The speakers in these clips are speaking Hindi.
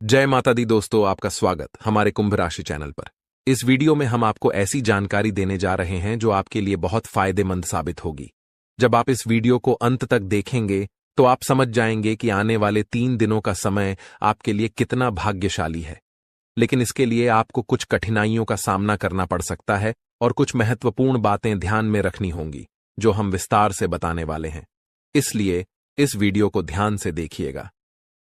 जय माता दी दोस्तों, आपका स्वागत हमारे कुंभ राशि चैनल पर। इस वीडियो में हम आपको ऐसी जानकारी देने जा रहे हैं जो आपके लिए बहुत फायदेमंद साबित होगी। जब आप इस वीडियो को अंत तक देखेंगे तो आप समझ जाएंगे कि आने वाले 3 दिनों का समय आपके लिए कितना भाग्यशाली है। लेकिन इसके लिए आपको कुछ कठिनाइयों का सामना करना पड़ सकता है और कुछ महत्वपूर्ण बातें ध्यान में रखनी होंगी जो हम विस्तार से बताने वाले हैं। इसलिए इस वीडियो को ध्यान से देखिएगा।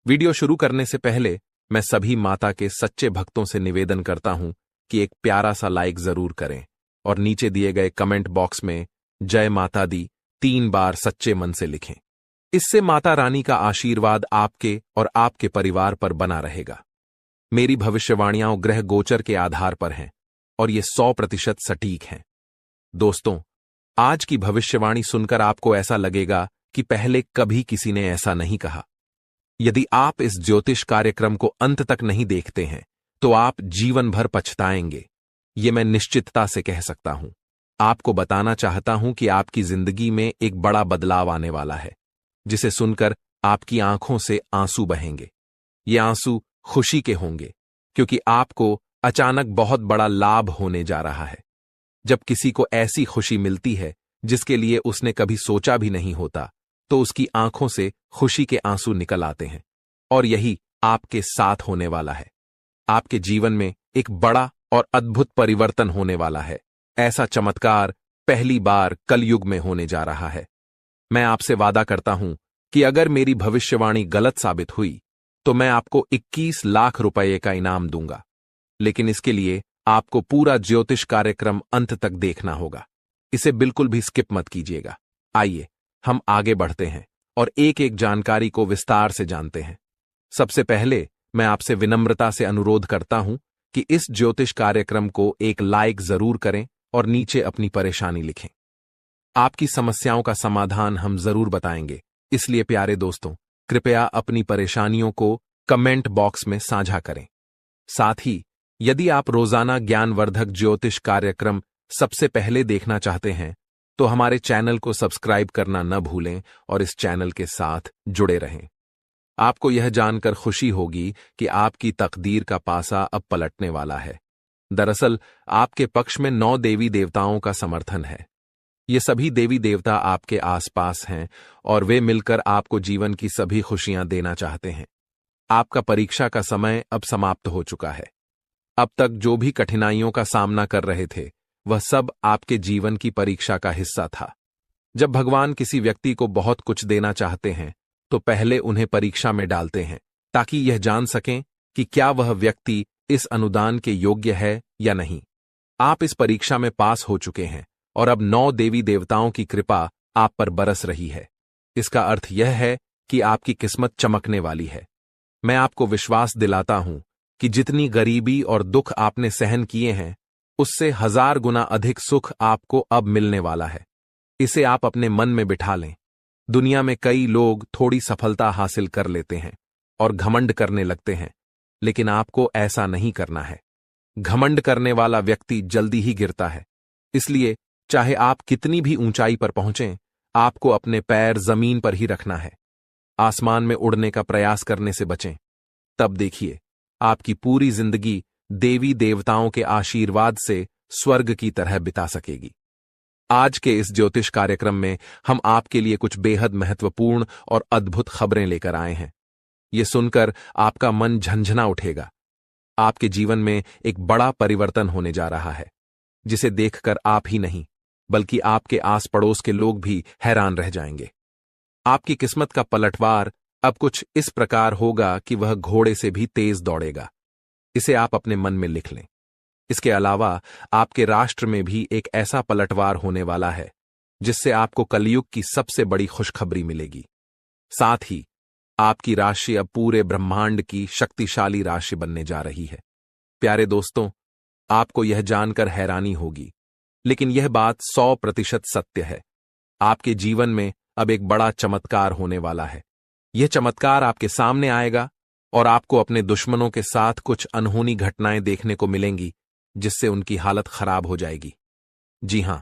वीडियो शुरू करने से पहले मैं सभी माता के सच्चे भक्तों से निवेदन करता हूं कि एक प्यारा सा लाइक जरूर करें और नीचे दिए गए कमेंट बॉक्स में जय माता दी 3 बार सच्चे मन से लिखें। इससे माता रानी का आशीर्वाद आपके और आपके परिवार पर बना रहेगा। मेरी भविष्यवाणियां ग्रह गोचर के आधार पर हैं और ये 100% सटीक हैं। दोस्तों, आज की भविष्यवाणी सुनकर आपको ऐसा लगेगा कि पहले कभी किसी ने ऐसा नहीं कहा। यदि आप इस ज्योतिष कार्यक्रम को अंत तक नहीं देखते हैं तो आप जीवन भर पछताएंगे, ये मैं निश्चितता से कह सकता हूं। आपको बताना चाहता हूं कि आपकी जिंदगी में एक बड़ा बदलाव आने वाला है, जिसे सुनकर आपकी आंखों से आंसू बहेंगे। ये आंसू खुशी के होंगे क्योंकि आपको अचानक बहुत बड़ा लाभ होने जा रहा है। जब किसी को ऐसी खुशी मिलती है जिसके लिए उसने कभी सोचा भी नहीं होता, तो उसकी आंखों से खुशी के आंसू निकल आते हैं। और यही आपके साथ होने वाला है। आपके जीवन में एक बड़ा और अद्भुत परिवर्तन होने वाला है। ऐसा चमत्कार पहली बार कलयुग में होने जा रहा है। मैं आपसे वादा करता हूं कि अगर मेरी भविष्यवाणी गलत साबित हुई तो मैं आपको 21 लाख रुपए का इनाम दूंगा। लेकिन इसके लिए आपको पूरा ज्योतिष कार्यक्रम अंत तक देखना होगा। इसे बिल्कुल भी स्किप मत कीजिएगा। आइए हम आगे बढ़ते हैं और एक एक जानकारी को विस्तार से जानते हैं। सबसे पहले मैं आपसे विनम्रता से अनुरोध करता हूं कि इस ज्योतिष कार्यक्रम को एक लाइक जरूर करें और नीचे अपनी परेशानी लिखें। आपकी समस्याओं का समाधान हम जरूर बताएंगे, इसलिए प्यारे दोस्तों, कृपया अपनी परेशानियों को कमेंट बॉक्स में साझा करें। साथ ही यदि आप रोजाना ज्ञानवर्धक ज्योतिष कार्यक्रम सबसे पहले देखना चाहते हैं तो हमारे चैनल को सब्सक्राइब करना न भूलें और इस चैनल के साथ जुड़े रहें। आपको यह जानकर खुशी होगी कि आपकी तकदीर का पासा अब पलटने वाला है। दरअसल आपके पक्ष में 9 देवी देवताओं का समर्थन है। ये सभी देवी देवता आपके आसपास हैं और वे मिलकर आपको जीवन की सभी खुशियां देना चाहते हैं। आपका परीक्षा का समय अब समाप्त हो चुका है। अब तक जो भी कठिनाइयों का सामना कर रहे थे वह सब आपके जीवन की परीक्षा का हिस्सा था। जब भगवान किसी व्यक्ति को बहुत कुछ देना चाहते हैं तो पहले उन्हें परीक्षा में डालते हैं ताकि यह जान सकें कि क्या वह व्यक्ति इस अनुदान के योग्य है या नहीं। आप इस परीक्षा में पास हो चुके हैं और अब 9 देवी देवताओं की कृपा आप पर बरस रही है। इसका अर्थ यह है कि आपकी किस्मत चमकने वाली है। मैं आपको विश्वास दिलाता हूं कि जितनी गरीबी और दुख आपने सहन किए हैं उससे 1000 गुना अधिक सुख आपको अब मिलने वाला है। इसे आप अपने मन में बिठा लें। दुनिया में कई लोग थोड़ी सफलता हासिल कर लेते हैं और घमंड करने लगते हैं, लेकिन आपको ऐसा नहीं करना है। घमंड करने वाला व्यक्ति जल्दी ही गिरता है। इसलिए चाहे आप कितनी भी ऊंचाई पर पहुंचें, आपको अपने पैर जमीन पर ही रखना है। आसमान में उड़ने का प्रयास करने से बचें। तब देखिए आपकी पूरी जिंदगी देवी देवताओं के आशीर्वाद से स्वर्ग की तरह बिता सकेगी। आज के इस ज्योतिष कार्यक्रम में हम आपके लिए कुछ बेहद महत्वपूर्ण और अद्भुत खबरें लेकर आए हैं। ये सुनकर आपका मन झंझना उठेगा। आपके जीवन में एक बड़ा परिवर्तन होने जा रहा है, जिसे देखकर आप ही नहीं बल्कि आपके आस पड़ोस के लोग भी हैरान रह जाएंगे। आपकी किस्मत का पलटवार अब कुछ इस प्रकार होगा कि वह घोड़े से भी तेज दौड़ेगा। इसे आप अपने मन में लिख लें। इसके अलावा आपके राष्ट्र में भी एक ऐसा पलटवार होने वाला है जिससे आपको कलयुग की सबसे बड़ी खुशखबरी मिलेगी। साथ ही आपकी राशि अब पूरे ब्रह्मांड की शक्तिशाली राशि बनने जा रही है। प्यारे दोस्तों, आपको यह जानकर हैरानी होगी, लेकिन यह बात 100% सत्य है। आपके जीवन में अब एक बड़ा चमत्कार होने वाला है। यह चमत्कार आपके सामने आएगा और आपको अपने दुश्मनों के साथ कुछ अनहोनी घटनाएं देखने को मिलेंगी जिससे उनकी हालत खराब हो जाएगी। जी हां,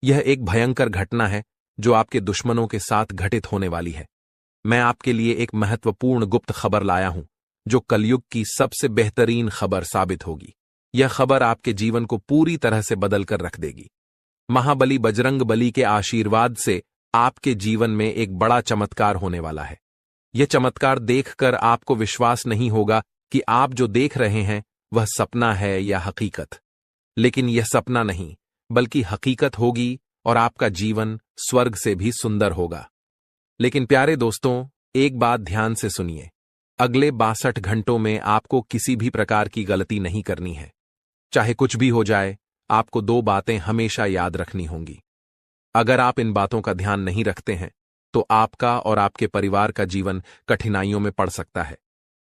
यह एक भयंकर घटना है जो आपके दुश्मनों के साथ घटित होने वाली है। मैं आपके लिए एक महत्वपूर्ण गुप्त खबर लाया हूं जो कलयुग की सबसे बेहतरीन खबर साबित होगी। यह खबर आपके जीवन को पूरी तरह से बदल कर रख देगी। महाबली बजरंग बली के आशीर्वाद से आपके जीवन में एक बड़ा चमत्कार होने वाला है। यह चमत्कार देखकर आपको विश्वास नहीं होगा कि आप जो देख रहे हैं वह सपना है या हकीकत। लेकिन यह सपना नहीं, बल्कि हकीकत होगी और आपका जीवन स्वर्ग से भी सुंदर होगा। लेकिन प्यारे दोस्तों, एक बात ध्यान से सुनिए। अगले 62 घंटों में आपको किसी भी प्रकार की गलती नहीं करनी है। चाहे कुछ भी हो जाए, आपको 2 बातें हमेशा याद रखनी होंगी। अगर आप इन बातों का ध्यान नहीं रखते हैं तो आपका और आपके परिवार का जीवन कठिनाइयों में पड़ सकता है।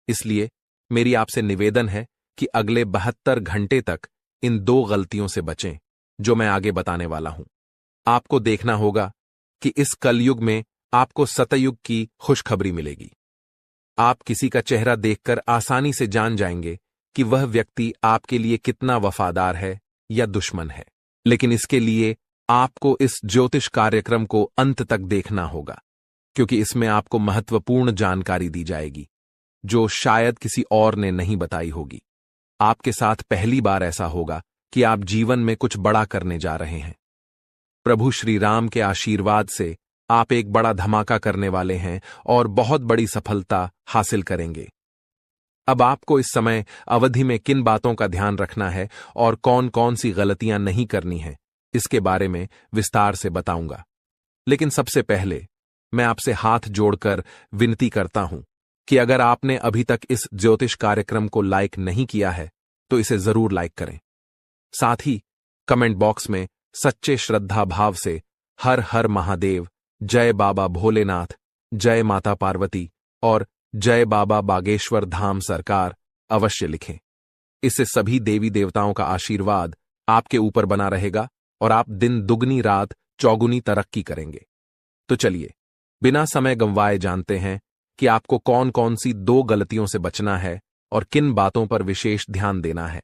इसलिए मेरी आपसे निवेदन है कि अगले 72 घंटे तक इन 2 गलतियों से बचें जो मैं आगे बताने वाला हूं। आपको देखना होगा कि इस कलयुग में आपको सतयुग की खुशखबरी मिलेगी। आप किसी का चेहरा देखकर आसानी से जान जाएंगे कि वह व्यक्ति आपके लिए कितना वफादार है या दुश्मन है। लेकिन इसके लिए आपको इस ज्योतिष कार्यक्रम को अंत तक देखना होगा, क्योंकि इसमें आपको महत्वपूर्ण जानकारी दी जाएगी जो शायद किसी और ने नहीं बताई होगी। आपके साथ पहली बार ऐसा होगा कि आप जीवन में कुछ बड़ा करने जा रहे हैं। प्रभु श्री राम के आशीर्वाद से आप एक बड़ा धमाका करने वाले हैं और बहुत बड़ी सफलता हासिल करेंगे। अब आपको इस समय अवधि में किन बातों का ध्यान रखना है और कौन कौन सी गलतियां नहीं करनी है, इसके बारे में विस्तार से बताऊंगा। लेकिन सबसे पहले मैं आपसे हाथ जोड़कर विनती करता हूं कि अगर आपने अभी तक इस ज्योतिष कार्यक्रम को लाइक नहीं किया है तो इसे जरूर लाइक करें। साथ ही कमेंट बॉक्स में सच्चे श्रद्धा भाव से हर हर महादेव, जय बाबा भोलेनाथ, जय माता पार्वती और जय बाबा बागेश्वर धाम सरकार अवश्य लिखें। इससे सभी देवी देवताओं का आशीर्वाद आपके ऊपर बना रहेगा और आप दिन दुगनी रात चौगुनी तरक्की करेंगे। तो चलिए बिना समय गंवाए जानते हैं कि आपको कौन कौन सी 2 गलतियों से बचना है और किन बातों पर विशेष ध्यान देना है।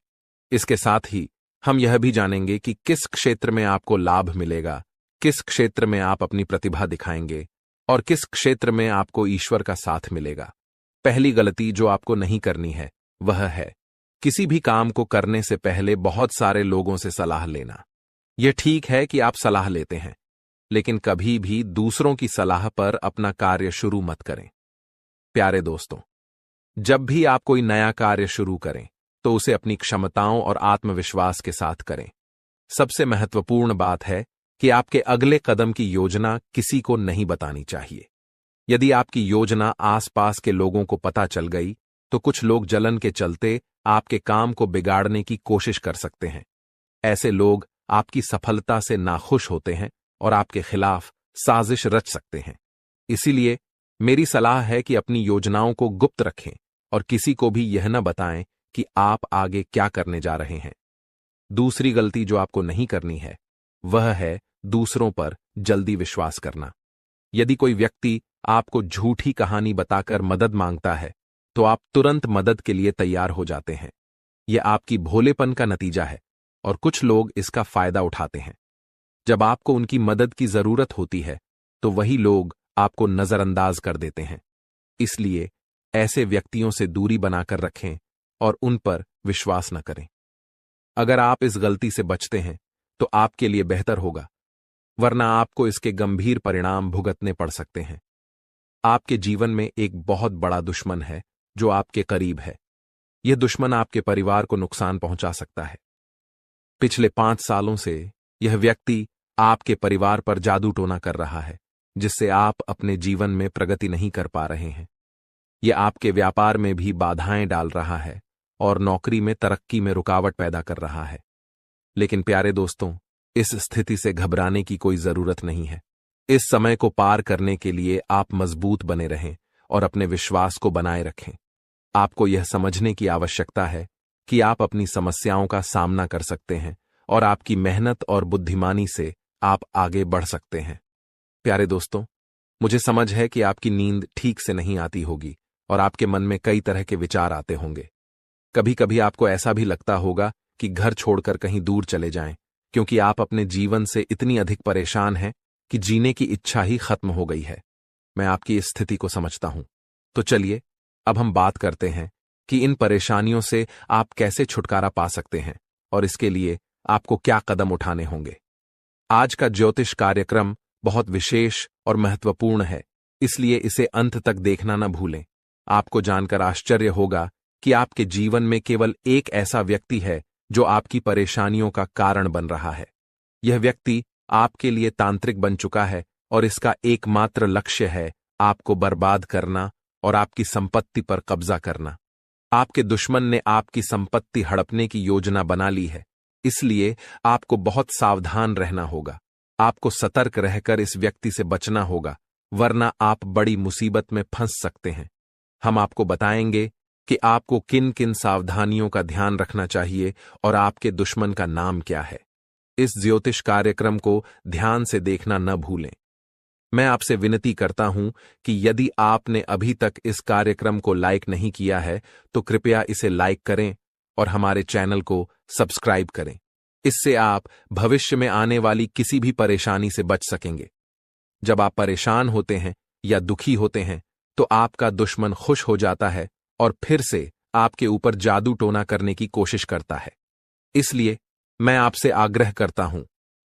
इसके साथ ही हम यह भी जानेंगे कि किस क्षेत्र में आपको लाभ मिलेगा, किस क्षेत्र में आप अपनी प्रतिभा दिखाएंगे और किस क्षेत्र में आपको ईश्वर का साथ मिलेगा। पहली गलती जो आपको नहीं करनी है वह है किसी भी काम को करने से पहले बहुत सारे लोगों से सलाह लेना। यह ठीक है कि आप सलाह लेते हैं, लेकिन कभी भी दूसरों की सलाह पर अपना कार्य शुरू मत करें। प्यारे दोस्तों, जब भी आप कोई नया कार्य शुरू करें तो उसे अपनी क्षमताओं और आत्मविश्वास के साथ करें। सबसे महत्वपूर्ण बात है कि आपके अगले कदम की योजना किसी को नहीं बतानी चाहिए। यदि आपकी योजना आसपास के लोगों को पता चल गई तो कुछ लोग जलन के चलते आपके काम को बिगाड़ने की कोशिश कर सकते हैं। ऐसे लोग आपकी सफलता से नाखुश होते हैं और आपके खिलाफ साजिश रच सकते हैं। इसीलिए मेरी सलाह है कि अपनी योजनाओं को गुप्त रखें और किसी को भी यह न बताएं कि आप आगे क्या करने जा रहे हैं। दूसरी गलती जो आपको नहीं करनी है वह है दूसरों पर जल्दी विश्वास करना। यदि कोई व्यक्ति आपको झूठी कहानी बताकर मदद मांगता है तो आप तुरंत मदद के लिए तैयार हो जाते हैं। यह आपकी भोलेपन का नतीजा है और कुछ लोग इसका फायदा उठाते हैं। जब आपको उनकी मदद की जरूरत होती है तो वही लोग आपको नजरअंदाज कर देते हैं। इसलिए ऐसे व्यक्तियों से दूरी बनाकर रखें और उन पर विश्वास न करें। अगर आप इस गलती से बचते हैं तो आपके लिए बेहतर होगा, वरना आपको इसके गंभीर परिणाम भुगतने पड़ सकते हैं। आपके जीवन में एक बहुत बड़ा दुश्मन है जो आपके करीब है। यह दुश्मन आपके परिवार को नुकसान पहुंचा सकता है। पिछले 5 सालों से यह व्यक्ति आपके परिवार पर जादू टोना कर रहा है, जिससे आप अपने जीवन में प्रगति नहीं कर पा रहे हैं। यह आपके व्यापार में भी बाधाएं डाल रहा है और नौकरी में तरक्की में रुकावट पैदा कर रहा है। लेकिन प्यारे दोस्तों, इस स्थिति से घबराने की कोई जरूरत नहीं है। इस समय को पार करने के लिए आप मजबूत बने रहें और अपने विश्वास को बनाए रखें। आपको यह समझने की आवश्यकता है कि आप अपनी समस्याओं का सामना कर सकते हैं और आपकी मेहनत और बुद्धिमानी से आप आगे बढ़ सकते हैं। प्यारे दोस्तों, मुझे समझ है कि आपकी नींद ठीक से नहीं आती होगी और आपके मन में कई तरह के विचार आते होंगे। कभी कभी आपको ऐसा भी लगता होगा कि घर छोड़कर कहीं दूर चले जाएं, क्योंकि आप अपने जीवन से इतनी अधिक परेशान हैं कि जीने की इच्छा ही खत्म हो गई है। मैं आपकी इस स्थिति को समझता हूं। तो चलिए अब हम बात करते हैं कि इन परेशानियों से आप कैसे छुटकारा पा सकते हैं और इसके लिए आपको क्या कदम उठाने होंगे। आज का ज्योतिष कार्यक्रम बहुत विशेष और महत्वपूर्ण है, इसलिए इसे अंत तक देखना न भूलें। आपको जानकर आश्चर्य होगा कि आपके जीवन में केवल एक ऐसा व्यक्ति है जो आपकी परेशानियों का कारण बन रहा है। यह व्यक्ति आपके लिए तांत्रिक बन चुका है और इसका एकमात्र लक्ष्य है आपको बर्बाद करना और आपकी संपत्ति पर कब्जा करना। आपके दुश्मन ने आपकी संपत्ति हड़पने की योजना बना ली है, इसलिए आपको बहुत सावधान रहना होगा। आपको सतर्क रहकर इस व्यक्ति से बचना होगा, वरना आप बड़ी मुसीबत में फंस सकते हैं। हम आपको बताएंगे कि आपको किन किन सावधानियों का ध्यान रखना चाहिए और आपके दुश्मन का नाम क्या है। इस ज्योतिष कार्यक्रम को ध्यान से देखना न भूलें। मैं आपसे विनती करता हूं कि यदि आपने अभी तक इस कार्यक्रम को लाइक नहीं किया है तो कृपया इसे लाइक करें और हमारे चैनल को सब्सक्राइब करें। इससे आप भविष्य में आने वाली किसी भी परेशानी से बच सकेंगे। जब आप परेशान होते हैं या दुखी होते हैं तो आपका दुश्मन खुश हो जाता है और फिर से आपके ऊपर जादू टोना करने की कोशिश करता है। इसलिए मैं आपसे आग्रह करता हूं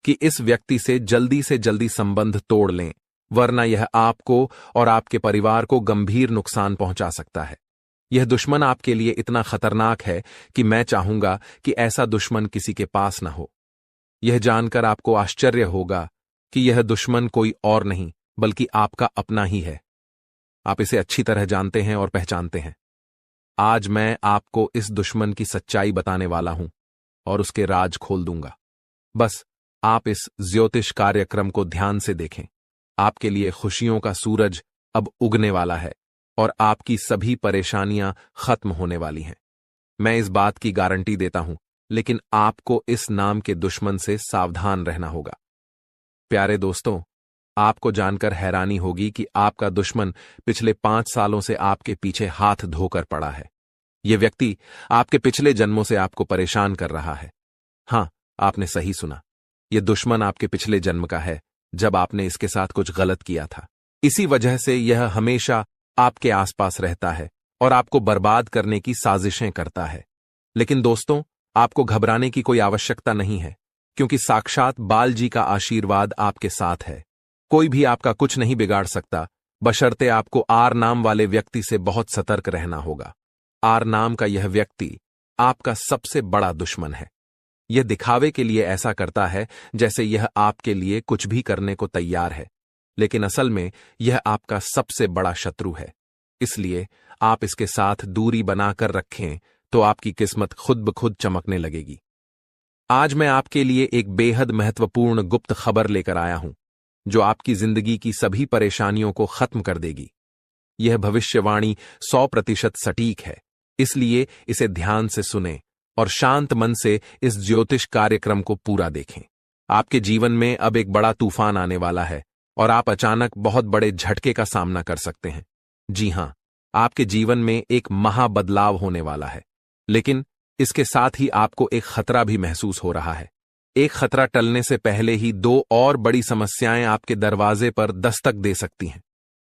कि इस व्यक्ति से जल्दी संबंध तोड़ लें, वरना यह आपको और आपके परिवार को गंभीर नुकसान पहुंचा सकता है। यह दुश्मन आपके लिए इतना खतरनाक है कि मैं चाहूंगा कि ऐसा दुश्मन किसी के पास न हो। यह जानकर आपको आश्चर्य होगा कि यह दुश्मन कोई और नहीं बल्कि आपका अपना ही है। आप इसे अच्छी तरह जानते हैं और पहचानते हैं। आज मैं आपको इस दुश्मन की सच्चाई बताने वाला हूं और उसके राज खोल दूंगा। बस आप इस ज्योतिष कार्यक्रम को ध्यान से देखें। आपके लिए खुशियों का सूरज अब उगने वाला है और आपकी सभी परेशानियां खत्म होने वाली हैं। मैं इस बात की गारंटी देता हूं, लेकिन आपको इस नाम के दुश्मन से सावधान रहना होगा। प्यारे दोस्तों, आपको जानकर हैरानी होगी कि आपका दुश्मन पिछले 5 सालों से आपके पीछे हाथ धोकर पड़ा है। यह व्यक्ति आपके पिछले जन्मों से आपको परेशान कर रहा है। हां, आपने सही सुना। यह दुश्मन आपके पिछले जन्म का है, जब आपने इसके साथ कुछ गलत किया था। इसी वजह से यह हमेशा आपके आसपास रहता है और आपको बर्बाद करने की साजिशें करता है। लेकिन दोस्तों, आपको घबराने की कोई आवश्यकता नहीं है, क्योंकि साक्षात बाल जी का आशीर्वाद आपके साथ है। कोई भी आपका कुछ नहीं बिगाड़ सकता, बशर्ते आपको आर नाम वाले व्यक्ति से बहुत सतर्क रहना होगा। आर नाम का यह व्यक्ति आपका सबसे बड़ा दुश्मन है। यह दिखावे के लिए ऐसा करता है जैसे यह आपके लिए कुछ भी करने को तैयार है, लेकिन असल में यह आपका सबसे बड़ा शत्रु है। इसलिए आप इसके साथ दूरी बनाकर रखें तो आपकी किस्मत खुद ब खुद चमकने लगेगी। आज मैं आपके लिए एक बेहद महत्वपूर्ण गुप्त खबर लेकर आया हूं, जो आपकी जिंदगी की सभी परेशानियों को खत्म कर देगी। यह भविष्यवाणी 100% सटीक है, इसलिए इसे ध्यान से सुनें और शांत मन से इस ज्योतिष कार्यक्रम को पूरा देखें। आपके जीवन में अब एक बड़ा तूफान आने वाला है और आप अचानक बहुत बड़े झटके का सामना कर सकते हैं। जी हां, आपके जीवन में एक महाबदलाव होने वाला है, लेकिन इसके साथ ही आपको एक खतरा भी महसूस हो रहा है। एक खतरा टलने से पहले ही 2 और बड़ी समस्याएं आपके दरवाजे पर दस्तक दे सकती हैं।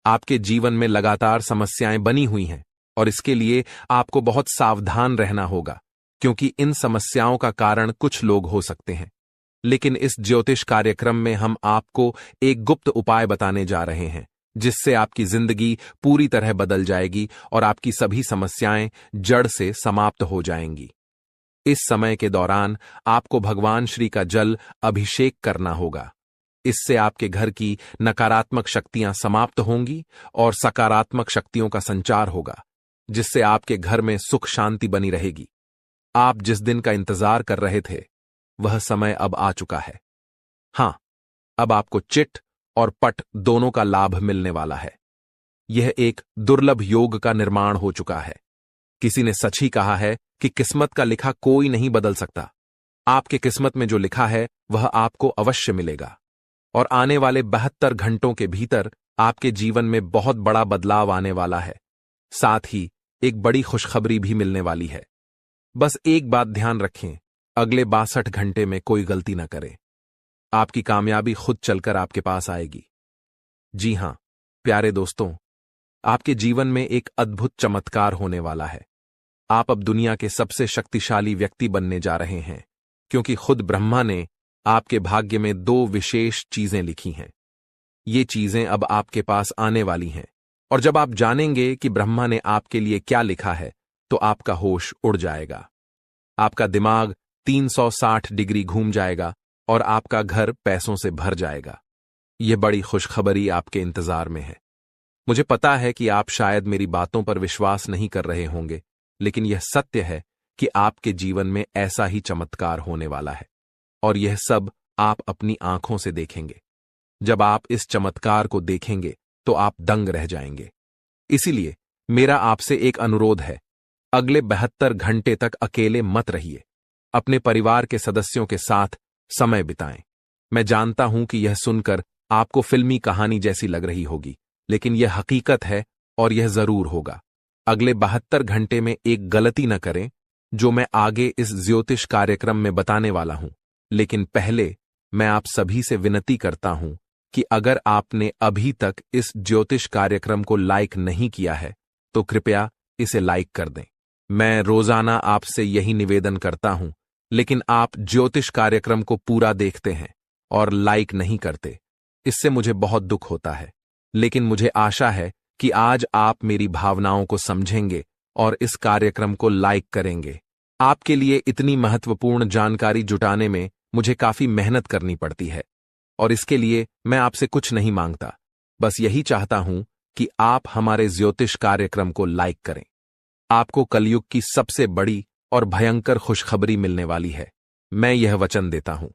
आपके जीवन में लगातार समस्याएं बनी हुई हैं और इसके लिए आपको बहुत सावधान रहना होगा, क्योंकि इन समस्याओं का कारण कुछ लोग हो सकते हैं। लेकिन इस ज्योतिष कार्यक्रम में हम आपको एक गुप्त उपाय बताने जा रहे हैं, जिससे आपकी जिंदगी पूरी तरह बदल जाएगी और आपकी सभी समस्याएं जड़ से समाप्त हो जाएंगी। इस समय के दौरान आपको भगवान श्री का जल अभिषेक करना होगा। इससे आपके घर की नकारात्मक शक्तियां समाप्त होंगी और सकारात्मक शक्तियों का संचार होगा, जिससे आपके घर में सुख शांति बनी रहेगी। आप जिस दिन का इंतजार कर रहे थे, वह समय अब आ चुका है। हां, अब आपको चिट और पट दोनों का लाभ मिलने वाला है। यह एक दुर्लभ योग का निर्माण हो चुका है। किसी ने सच ही कहा है कि किस्मत का लिखा कोई नहीं बदल सकता। आपके किस्मत में जो लिखा है वह आपको अवश्य मिलेगा और आने वाले 72 घंटों के भीतर आपके जीवन में बहुत बड़ा बदलाव आने वाला है। साथ ही एक बड़ी खुशखबरी भी मिलने वाली है। बस एक बात ध्यान रखें, अगले 62 घंटे में कोई गलती न करें। आपकी कामयाबी खुद चलकर आपके पास आएगी। जी हां, प्यारे दोस्तों, आपके जीवन में एक अद्भुत चमत्कार होने वाला है। आप अब दुनिया के सबसे शक्तिशाली व्यक्ति बनने जा रहे हैं, क्योंकि खुद ब्रह्मा ने आपके भाग्य में 2 विशेष चीजें लिखी हैं। ये चीजें अब आपके पास आने वाली हैं, और जब आप जानेंगे कि ब्रह्मा ने आपके लिए क्या लिखा है, तो आपका होश उड़ जाएगा। आपका दिमाग 360 डिग्री घूम जाएगा और आपका घर पैसों से भर जाएगा। यह बड़ी खुशखबरी आपके इंतजार में है। मुझे पता है कि आप शायद मेरी बातों पर विश्वास नहीं कर रहे होंगे, लेकिन यह सत्य है कि आपके जीवन में ऐसा ही चमत्कार होने वाला है, और यह सब आप अपनी आंखों से देखेंगे। जब आप इस चमत्कार को देखेंगे तो आप दंग रह जाएंगे। इसीलिए मेरा आपसे एक अनुरोध है, अगले 72 घंटे तक अकेले मत रहिए। अपने परिवार के सदस्यों के साथ समय बिताएं। मैं जानता हूं कि यह सुनकर आपको फिल्मी कहानी जैसी लग रही होगी, लेकिन यह हकीकत है और यह जरूर होगा। अगले 72 घंटे में एक गलती न करें, जो मैं आगे इस ज्योतिष कार्यक्रम में बताने वाला हूं। लेकिन पहले मैं आप सभी से विनती करता हूं कि अगर आपने अभी तक इस ज्योतिष कार्यक्रम को लाइक नहीं किया है, तो कृपया इसे लाइक कर दें। मैं रोजाना आपसे यही निवेदन करता हूं, लेकिन आप ज्योतिष कार्यक्रम को पूरा देखते हैं और लाइक नहीं करते। इससे मुझे बहुत दुख होता है, लेकिन मुझे आशा है कि आज आप मेरी भावनाओं को समझेंगे और इस कार्यक्रम को लाइक करेंगे। आपके लिए इतनी महत्वपूर्ण जानकारी जुटाने में मुझे काफी मेहनत करनी पड़ती है, और इसके लिए मैं आपसे कुछ नहीं मांगता, बस यही चाहता हूं कि आप हमारे ज्योतिष कार्यक्रम को लाइक करें। आपको कलयुग की सबसे बड़ी और भयंकर खुशखबरी मिलने वाली है। मैं यह वचन देता हूं।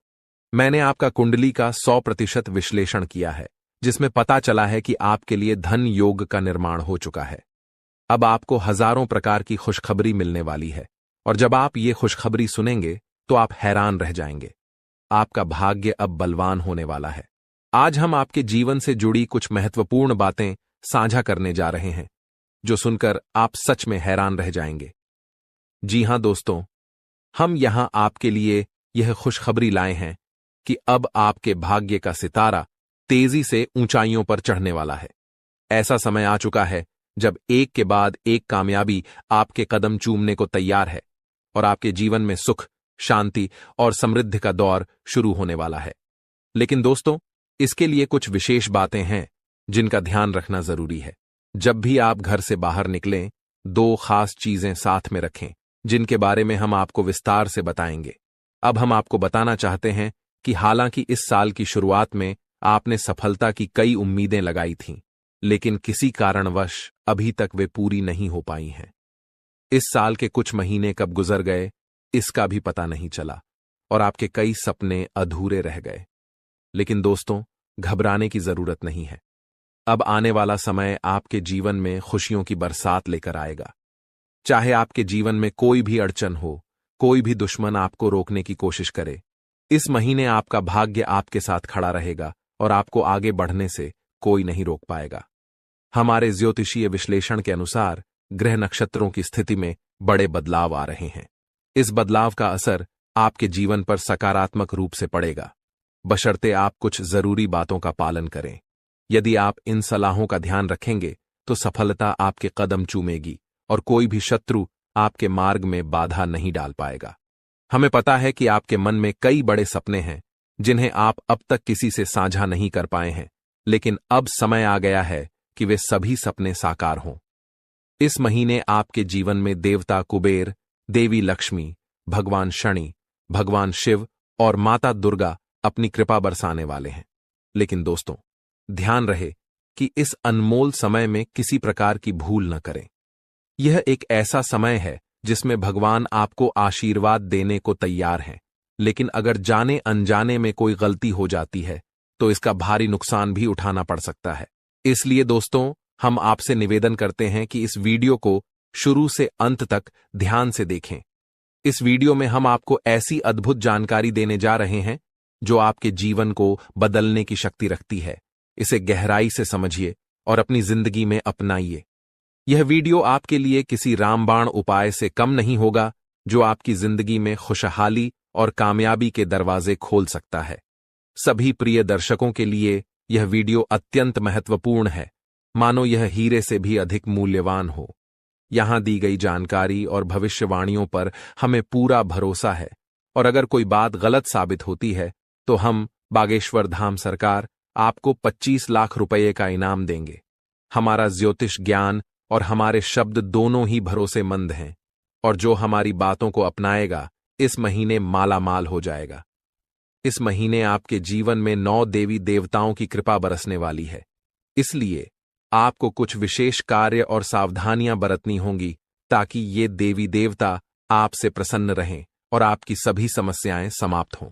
मैंने आपका कुंडली का 100% विश्लेषण किया है, जिसमें पता चला है कि आपके लिए धन योग का निर्माण हो चुका है। अब आपको हजारों प्रकार की खुशखबरी मिलने वाली है, और जब आप ये खुशखबरी सुनेंगे तो आप हैरान रह जाएंगे। आपका भाग्य अब बलवान होने वाला है। आज हम आपके जीवन से जुड़ी कुछ महत्वपूर्ण बातें साझा करने जा रहे हैं, जो सुनकर आप सच में हैरान रह जाएंगे। जी हां दोस्तों, हम यहां आपके लिए यह खुशखबरी लाए हैं कि अब आपके भाग्य का सितारा तेजी से ऊंचाइयों पर चढ़ने वाला है। ऐसा समय आ चुका है जब एक के बाद एक कामयाबी आपके कदम चूमने को तैयार है, और आपके जीवन में सुख, शांति और समृद्धि का दौर शुरू होने वाला है। लेकिन दोस्तों, इसके लिए कुछ विशेष बातें हैं जिनका ध्यान रखना जरूरी है। जब भी आप घर से बाहर निकलें, 2 खास चीजें साथ में रखें, जिनके बारे में हम आपको विस्तार से बताएंगे। अब हम आपको बताना चाहते हैं कि हालांकि इस साल की शुरुआत में आपने सफलता की कई उम्मीदें लगाई थीं, लेकिन किसी कारणवश अभी तक वे पूरी नहीं हो पाई हैं। इस साल के कुछ महीने कब गुजर गए, इसका भी पता नहीं चला, और आपके कई सपने अधूरे रह गए। लेकिन दोस्तों, घबराने की जरूरत नहीं है। अब आने वाला समय आपके जीवन में खुशियों की बरसात लेकर आएगा। चाहे आपके जीवन में कोई भी अड़चन हो, कोई भी दुश्मन आपको रोकने की कोशिश करे, इस महीने आपका भाग्य आपके साथ खड़ा रहेगा और आपको आगे बढ़ने से कोई नहीं रोक पाएगा। हमारे ज्योतिषीय विश्लेषण के अनुसार ग्रह नक्षत्रों की स्थिति में बड़े बदलाव आ रहे हैं। इस बदलाव का असर आपके जीवन पर सकारात्मक रूप से पड़ेगा, बशर्ते आप कुछ जरूरी बातों का पालन करें। यदि आप इन सलाहों का ध्यान रखेंगे तो सफलता आपके कदम चूमेगी और कोई भी शत्रु आपके मार्ग में बाधा नहीं डाल पाएगा। हमें पता है कि आपके मन में कई बड़े सपने हैं जिन्हें आप अब तक किसी से साझा नहीं कर पाए हैं, लेकिन अब समय आ गया है कि वे सभी सपने साकार हों। इस महीने आपके जीवन में देवता कुबेर, देवी लक्ष्मी, भगवान शनि, भगवान शिव और माता दुर्गा अपनी कृपा बरसाने वाले हैं। लेकिन दोस्तों, ध्यान रहे कि इस अनमोल समय में किसी प्रकार की भूल न करें। यह एक ऐसा समय है जिसमें भगवान आपको आशीर्वाद देने को तैयार हैं, लेकिन अगर जाने अनजाने में कोई गलती हो जाती है तो इसका भारी नुकसान भी उठाना पड़ सकता है। इसलिए दोस्तों, हम आपसे निवेदन करते हैं कि इस वीडियो को शुरू से अंत तक ध्यान से देखें। इस वीडियो में हम आपको ऐसी अद्भुत जानकारी देने जा रहे हैं जो आपके जीवन को बदलने की शक्ति रखती है। इसे गहराई से समझिए और अपनी जिंदगी में अपनाइए। यह वीडियो आपके लिए किसी रामबाण उपाय से कम नहीं होगा, जो आपकी जिंदगी में खुशहाली और कामयाबी के दरवाजे खोल सकता है। सभी प्रिय दर्शकों के लिए यह वीडियो अत्यंत महत्वपूर्ण है, मानो यह हीरे से भी अधिक मूल्यवान हो। यहाँ दी गई जानकारी और भविष्यवाणियों पर हमें पूरा भरोसा है, और अगर कोई बात गलत साबित होती है तो हम बागेश्वर धाम सरकार आपको 25 लाख रुपये का इनाम देंगे। हमारा ज्योतिष ज्ञान और हमारे शब्द दोनों ही भरोसेमंद हैं, और जो हमारी बातों को अपनाएगा इस महीने मालामाल हो जाएगा। इस महीने आपके जीवन में 9 देवी देवताओं की कृपा बरसने वाली है, इसलिए आपको कुछ विशेष कार्य और सावधानियां बरतनी होंगी ताकि ये देवी देवता आपसे प्रसन्न रहें और आपकी सभी समस्याएं समाप्त हों।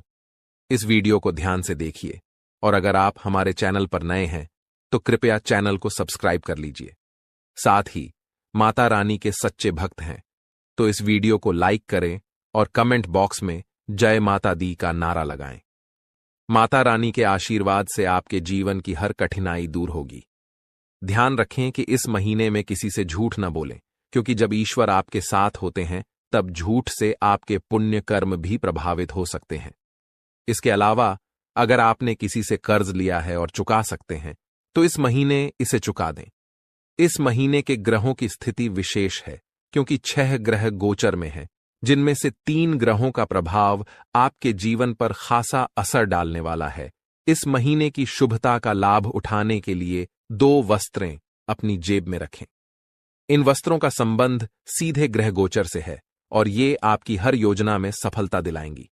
इस वीडियो को ध्यान से देखिए, और अगर आप हमारे चैनल पर नए हैं तो कृपया चैनल को सब्सक्राइब कर लीजिए। साथ ही माता रानी के सच्चे भक्त हैं तो इस वीडियो को लाइक करें और कमेंट बॉक्स में जय माता दी का नारा लगाएं। माता रानी के आशीर्वाद से आपके जीवन की हर कठिनाई दूर होगी। ध्यान रखें कि इस महीने में किसी से झूठ न बोलें, क्योंकि जब ईश्वर आपके साथ होते हैं तब झूठ से आपके पुण्य कर्म भी प्रभावित हो सकते हैं। इसके अलावा अगर आपने किसी से कर्ज लिया है और चुका सकते हैं तो इस महीने इसे चुका दें। इस महीने के ग्रहों की स्थिति विशेष है, क्योंकि 6 ग्रह गोचर में हैं, जिनमें से 3 ग्रहों का प्रभाव आपके जीवन पर खासा असर डालने वाला है। इस महीने की शुभता का लाभ उठाने के लिए 2 वस्त्रें अपनी जेब में रखें। इन वस्त्रों का संबंध सीधे ग्रह गोचर से है और ये आपकी हर योजना में सफलता दिलाएंगी।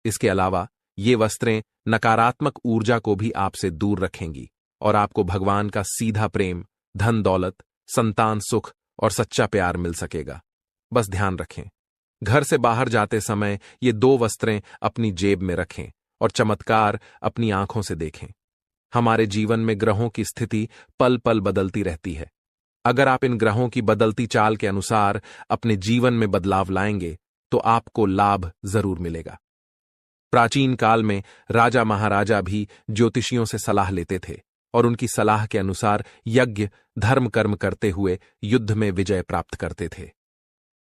इसके अलावा ये वस्त्रें नकारात्मक ऊर्जा को भी आपसे दूर रखेंगी और आपको भगवान का सीधा प्रेम, धन दौलत, संतान सुख और सच्चा प्यार मिल सकेगा। बस ध्यान रखें, घर से बाहर जाते समय ये 2 वस्त्रें अपनी जेब में रखें और चमत्कार अपनी आंखों से देखें। हमारे जीवन में ग्रहों की स्थिति पल पल बदलती रहती है। अगर आप इन ग्रहों की बदलती चाल के अनुसार अपने जीवन में बदलाव लाएंगे तो आपको लाभ जरूर मिलेगा। प्राचीन काल में राजा महाराजा भी ज्योतिषियों से सलाह लेते थे और उनकी सलाह के अनुसार यज्ञ धर्म कर्म करते हुए युद्ध में विजय प्राप्त करते थे।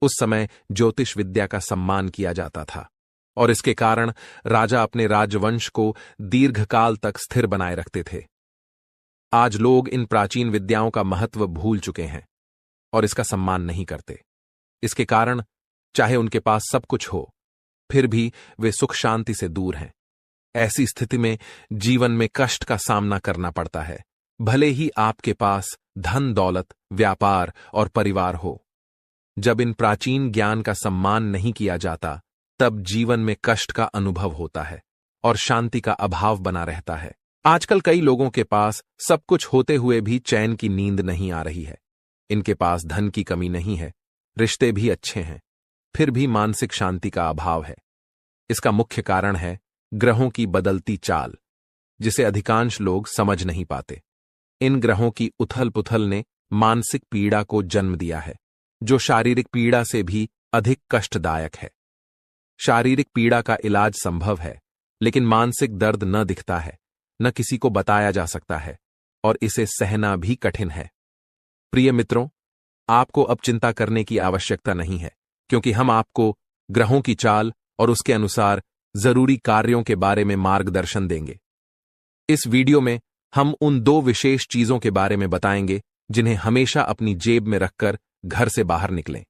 उस समय ज्योतिष विद्या का सम्मान किया जाता था और इसके कारण राजा अपने राजवंश को दीर्घकाल तक स्थिर बनाए रखते थे। आज लोग इन प्राचीन विद्याओं का महत्व भूल चुके हैं और इसका सम्मान नहीं करते। इसके कारण चाहे उनके पास सब कुछ हो, फिर भी वे सुख शांति से दूर हैं। ऐसी स्थिति में जीवन में कष्ट का सामना करना पड़ता है, भले ही आपके पास धन दौलत, व्यापार और परिवार हो। जब इन प्राचीन ज्ञान का सम्मान नहीं किया जाता तब जीवन में कष्ट का अनुभव होता है और शांति का अभाव बना रहता है। आजकल कई लोगों के पास सब कुछ होते हुए भी चैन की नींद नहीं आ रही है। इनके पास धन की कमी नहीं है, रिश्ते भी अच्छे हैं, फिर भी मानसिक शांति का अभाव है। इसका मुख्य कारण है ग्रहों की बदलती चाल, जिसे अधिकांश लोग समझ नहीं पाते। इन ग्रहों की उथल पुथल ने मानसिक पीड़ा को जन्म दिया है, जो शारीरिक पीड़ा से भी अधिक कष्टदायक है। शारीरिक पीड़ा का इलाज संभव है, लेकिन मानसिक दर्द न दिखता है, न किसी को बताया जा सकता है और इसे सहना भी कठिन है। प्रिय मित्रों, आपको अब चिंता करने की आवश्यकता नहीं है, क्योंकि हम आपको ग्रहों की चाल और उसके अनुसार जरूरी कार्यों के बारे में मार्गदर्शन देंगे। इस वीडियो में हम उन 2 विशेष चीजों के बारे में बताएंगे जिन्हें हमेशा अपनी जेब में रखकर घर से बाहर निकलें।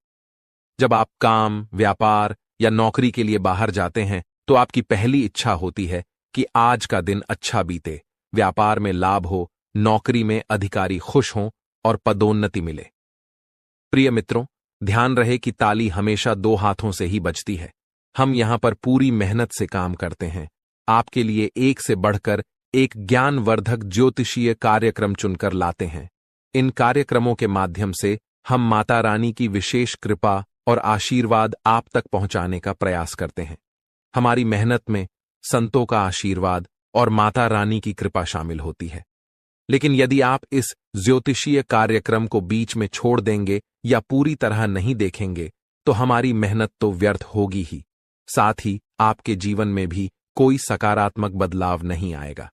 जब आप काम, व्यापार या नौकरी के लिए बाहर जाते हैं तो आपकी पहली इच्छा होती है कि आज का दिन अच्छा बीते, व्यापार में लाभ हो, नौकरी में अधिकारी खुश हों और पदोन्नति मिले। प्रिय मित्रों, ध्यान रहे कि ताली हमेशा 2 हाथों से ही बजती है। हम यहां पर पूरी मेहनत से काम करते हैं, आपके लिए एक से बढ़कर एक ज्ञानवर्धक ज्योतिषीय कार्यक्रम चुनकर लाते हैं। इन कार्यक्रमों के माध्यम से हम माता रानी की विशेष कृपा और आशीर्वाद आप तक पहुंचाने का प्रयास करते हैं। हमारी मेहनत में संतों का आशीर्वाद और माता रानी की कृपा शामिल होती है। लेकिन यदि आप इस ज्योतिषीय कार्यक्रम को बीच में छोड़ देंगे या पूरी तरह नहीं देखेंगे तो हमारी मेहनत तो व्यर्थ होगी ही, साथ ही आपके जीवन में भी कोई सकारात्मक बदलाव नहीं आएगा।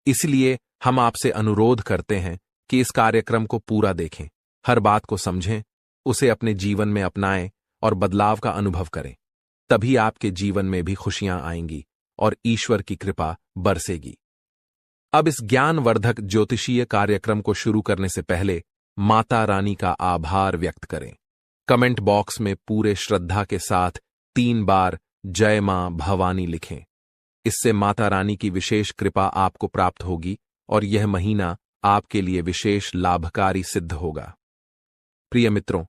इसलिए हम आपसे अनुरोध करते हैं कि इस कार्यक्रम को पूरा देखें, हर बात को समझें, उसे अपने जीवन में अपनाएं और बदलाव का अनुभव करें। तभी आपके जीवन में भी खुशियां आएंगी और ईश्वर की कृपा बरसेगी। अब इस ज्ञानवर्धक ज्योतिषीय कार्यक्रम को शुरू करने से पहले माता रानी का आभार व्यक्त करें। कमेंट बॉक्स में पूरे श्रद्धा के साथ 3 बार जय मां भवानी लिखें। इससे माता रानी की विशेष कृपा आपको प्राप्त होगी और यह महीना आपके लिए विशेष लाभकारी सिद्ध होगा। प्रिय मित्रों,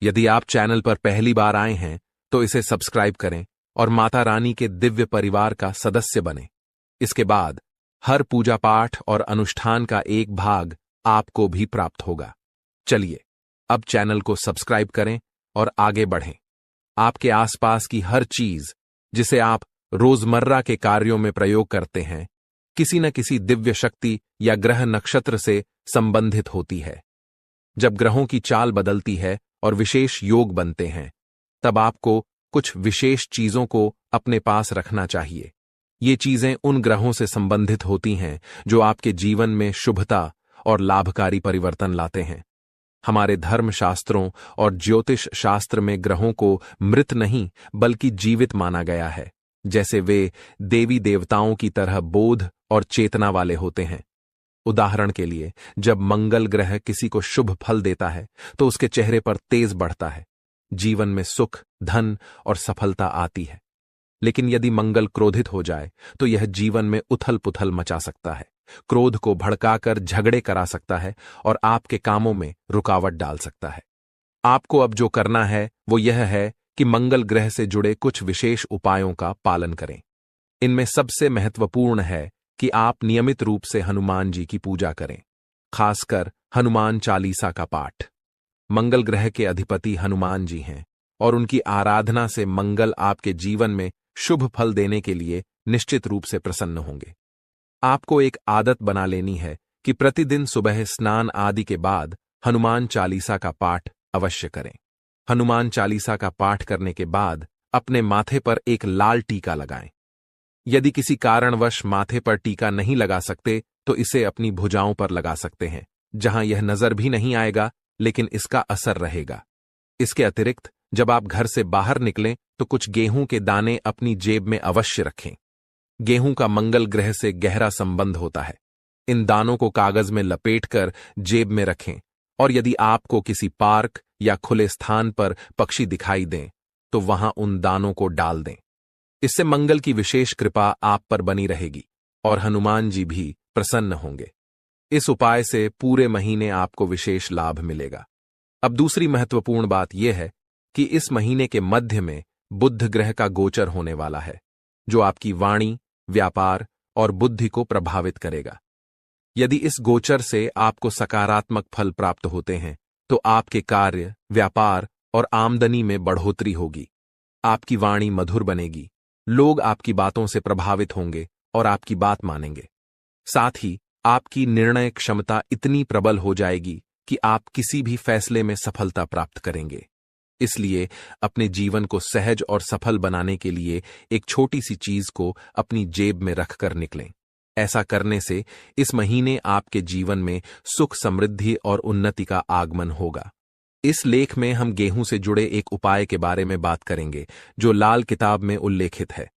यदि आप चैनल पर पहली बार आए हैं तो इसे सब्सक्राइब करें और माता रानी के दिव्य परिवार का सदस्य बनें। इसके बाद हर पूजा पाठ और अनुष्ठान का एक भाग आपको भी प्राप्त होगा। चलिए अब चैनल को सब्सक्राइब करें और आगे बढ़ें। आपके आसपास की हर चीज जिसे आप रोजमर्रा के कार्यों में प्रयोग करते हैं, किसी न किसी दिव्य शक्ति या ग्रह नक्षत्र से संबंधित होती है। जब ग्रहों की चाल बदलती है और विशेष योग बनते हैं, तब आपको कुछ विशेष चीजों को अपने पास रखना चाहिए। ये चीजें उन ग्रहों से संबंधित होती हैं जो आपके जीवन में शुभता और लाभकारी परिवर्तन लाते हैं। हमारे धर्मशास्त्रों और ज्योतिष शास्त्र में ग्रहों को मृत नहीं बल्कि जीवित माना गया है, जैसे वे देवी देवताओं की तरह बोध और चेतना वाले होते हैं। उदाहरण के लिए, जब मंगल ग्रह किसी को शुभ फल देता है तो उसके चेहरे पर तेज बढ़ता है, जीवन में सुख, धन और सफलता आती है। लेकिन यदि मंगल क्रोधित हो जाए तो यह जीवन में उथल पुथल मचा सकता है, क्रोध को भड़काकर झगड़े करा सकता है और आपके कामों में रुकावट डाल सकता है। आपको अब जो करना है वो यह है कि मंगल ग्रह से जुड़े कुछ विशेष उपायों का पालन करें। इनमें सबसे महत्वपूर्ण है कि आप नियमित रूप से हनुमान जी की पूजा करें, खासकर हनुमान चालीसा का पाठ। मंगल ग्रह के अधिपति हनुमान जी हैं और उनकी आराधना से मंगल आपके जीवन में शुभ फल देने के लिए निश्चित रूप से प्रसन्न होंगे। आपको एक आदत बना लेनी है कि प्रतिदिन सुबह स्नान आदि के बाद हनुमान चालीसा का पाठ अवश्य करें। हनुमान चालीसा का पाठ करने के बाद अपने माथे पर एक लाल टीका लगाएं। यदि किसी कारणवश माथे पर टीका नहीं लगा सकते तो इसे अपनी भुजाओं पर लगा सकते हैं, जहां यह नजर भी नहीं आएगा लेकिन इसका असर रहेगा। इसके अतिरिक्त जब आप घर से बाहर निकलें तो कुछ गेहूं के दाने अपनी जेब में अवश्य रखें। गेहूं का मंगल ग्रह से गहरा संबंध होता है। इन दानों को कागज में लपेटकर जेब में रखें और यदि आपको किसी पार्क या खुले स्थान पर पक्षी दिखाई दें तो वहां उन दानों को डाल दें। इससे मंगल की विशेष कृपा आप पर बनी रहेगी और हनुमान जी भी प्रसन्न होंगे। इस उपाय से पूरे महीने आपको विशेष लाभ मिलेगा। अब दूसरी महत्वपूर्ण बात यह है कि इस महीने के मध्य में बुध ग्रह का गोचर होने वाला है, जो आपकी वाणी, व्यापार और बुद्धि को प्रभावित करेगा। यदि इस गोचर से आपको सकारात्मक फल प्राप्त होते हैं तो आपके कार्य, व्यापार और आमदनी में बढ़ोतरी होगी। आपकी वाणी मधुर बनेगी, लोग आपकी बातों से प्रभावित होंगे और आपकी बात मानेंगे। साथ ही आपकी निर्णय क्षमता इतनी प्रबल हो जाएगी कि आप किसी भी फैसले में सफलता प्राप्त करेंगे। इसलिए अपने जीवन को सहज और सफल बनाने के लिए एक छोटी सी चीज को अपनी जेब में रखकर निकलें। ऐसा करने से इस महीने आपके जीवन में सुख, समृद्धि और उन्नति का आगमन होगा। इस लेख में हम गेहूं से जुड़े एक उपाय के बारे में बात करेंगे जो लाल किताब में उल्लेखित है।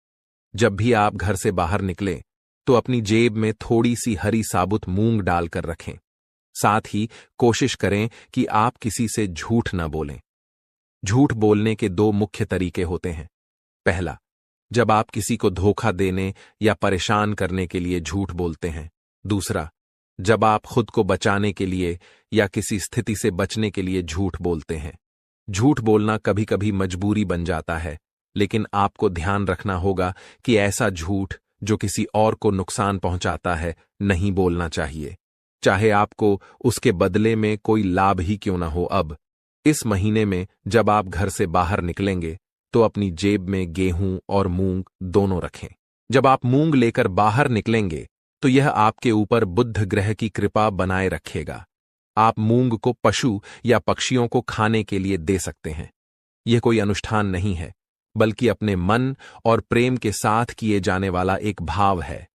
जब भी आप घर से बाहर निकलें तो अपनी जेब में थोड़ी सी हरी साबुत मूंग डालकर रखें। साथ ही कोशिश करें कि आप किसी से झूठ न बोलें। झूठ बोलने के 2 मुख्य तरीके होते हैं। पहला, जब आप किसी को धोखा देने या परेशान करने के लिए झूठ बोलते हैं। दूसरा, जब आप खुद को बचाने के लिए या किसी स्थिति से बचने के लिए झूठ बोलते हैं। झूठ बोलना कभी कभी मजबूरी बन जाता है, लेकिन आपको ध्यान रखना होगा कि ऐसा झूठ जो किसी और को नुकसान पहुंचाता है नहीं बोलना चाहिए, चाहे आपको उसके बदले में कोई लाभ ही क्यों ना हो। अब इस महीने में जब आप घर से बाहर निकलेंगे तो अपनी जेब में गेहूं और मूंग दोनों रखें। जब आप मूंग लेकर बाहर निकलेंगे तो यह आपके ऊपर बुध ग्रह की कृपा बनाए रखेगा। आप मूंग को पशु या पक्षियों को खाने के लिए दे सकते हैं। यह कोई अनुष्ठान नहीं है, बल्कि अपने मन और प्रेम के साथ किए जाने वाला एक भाव है।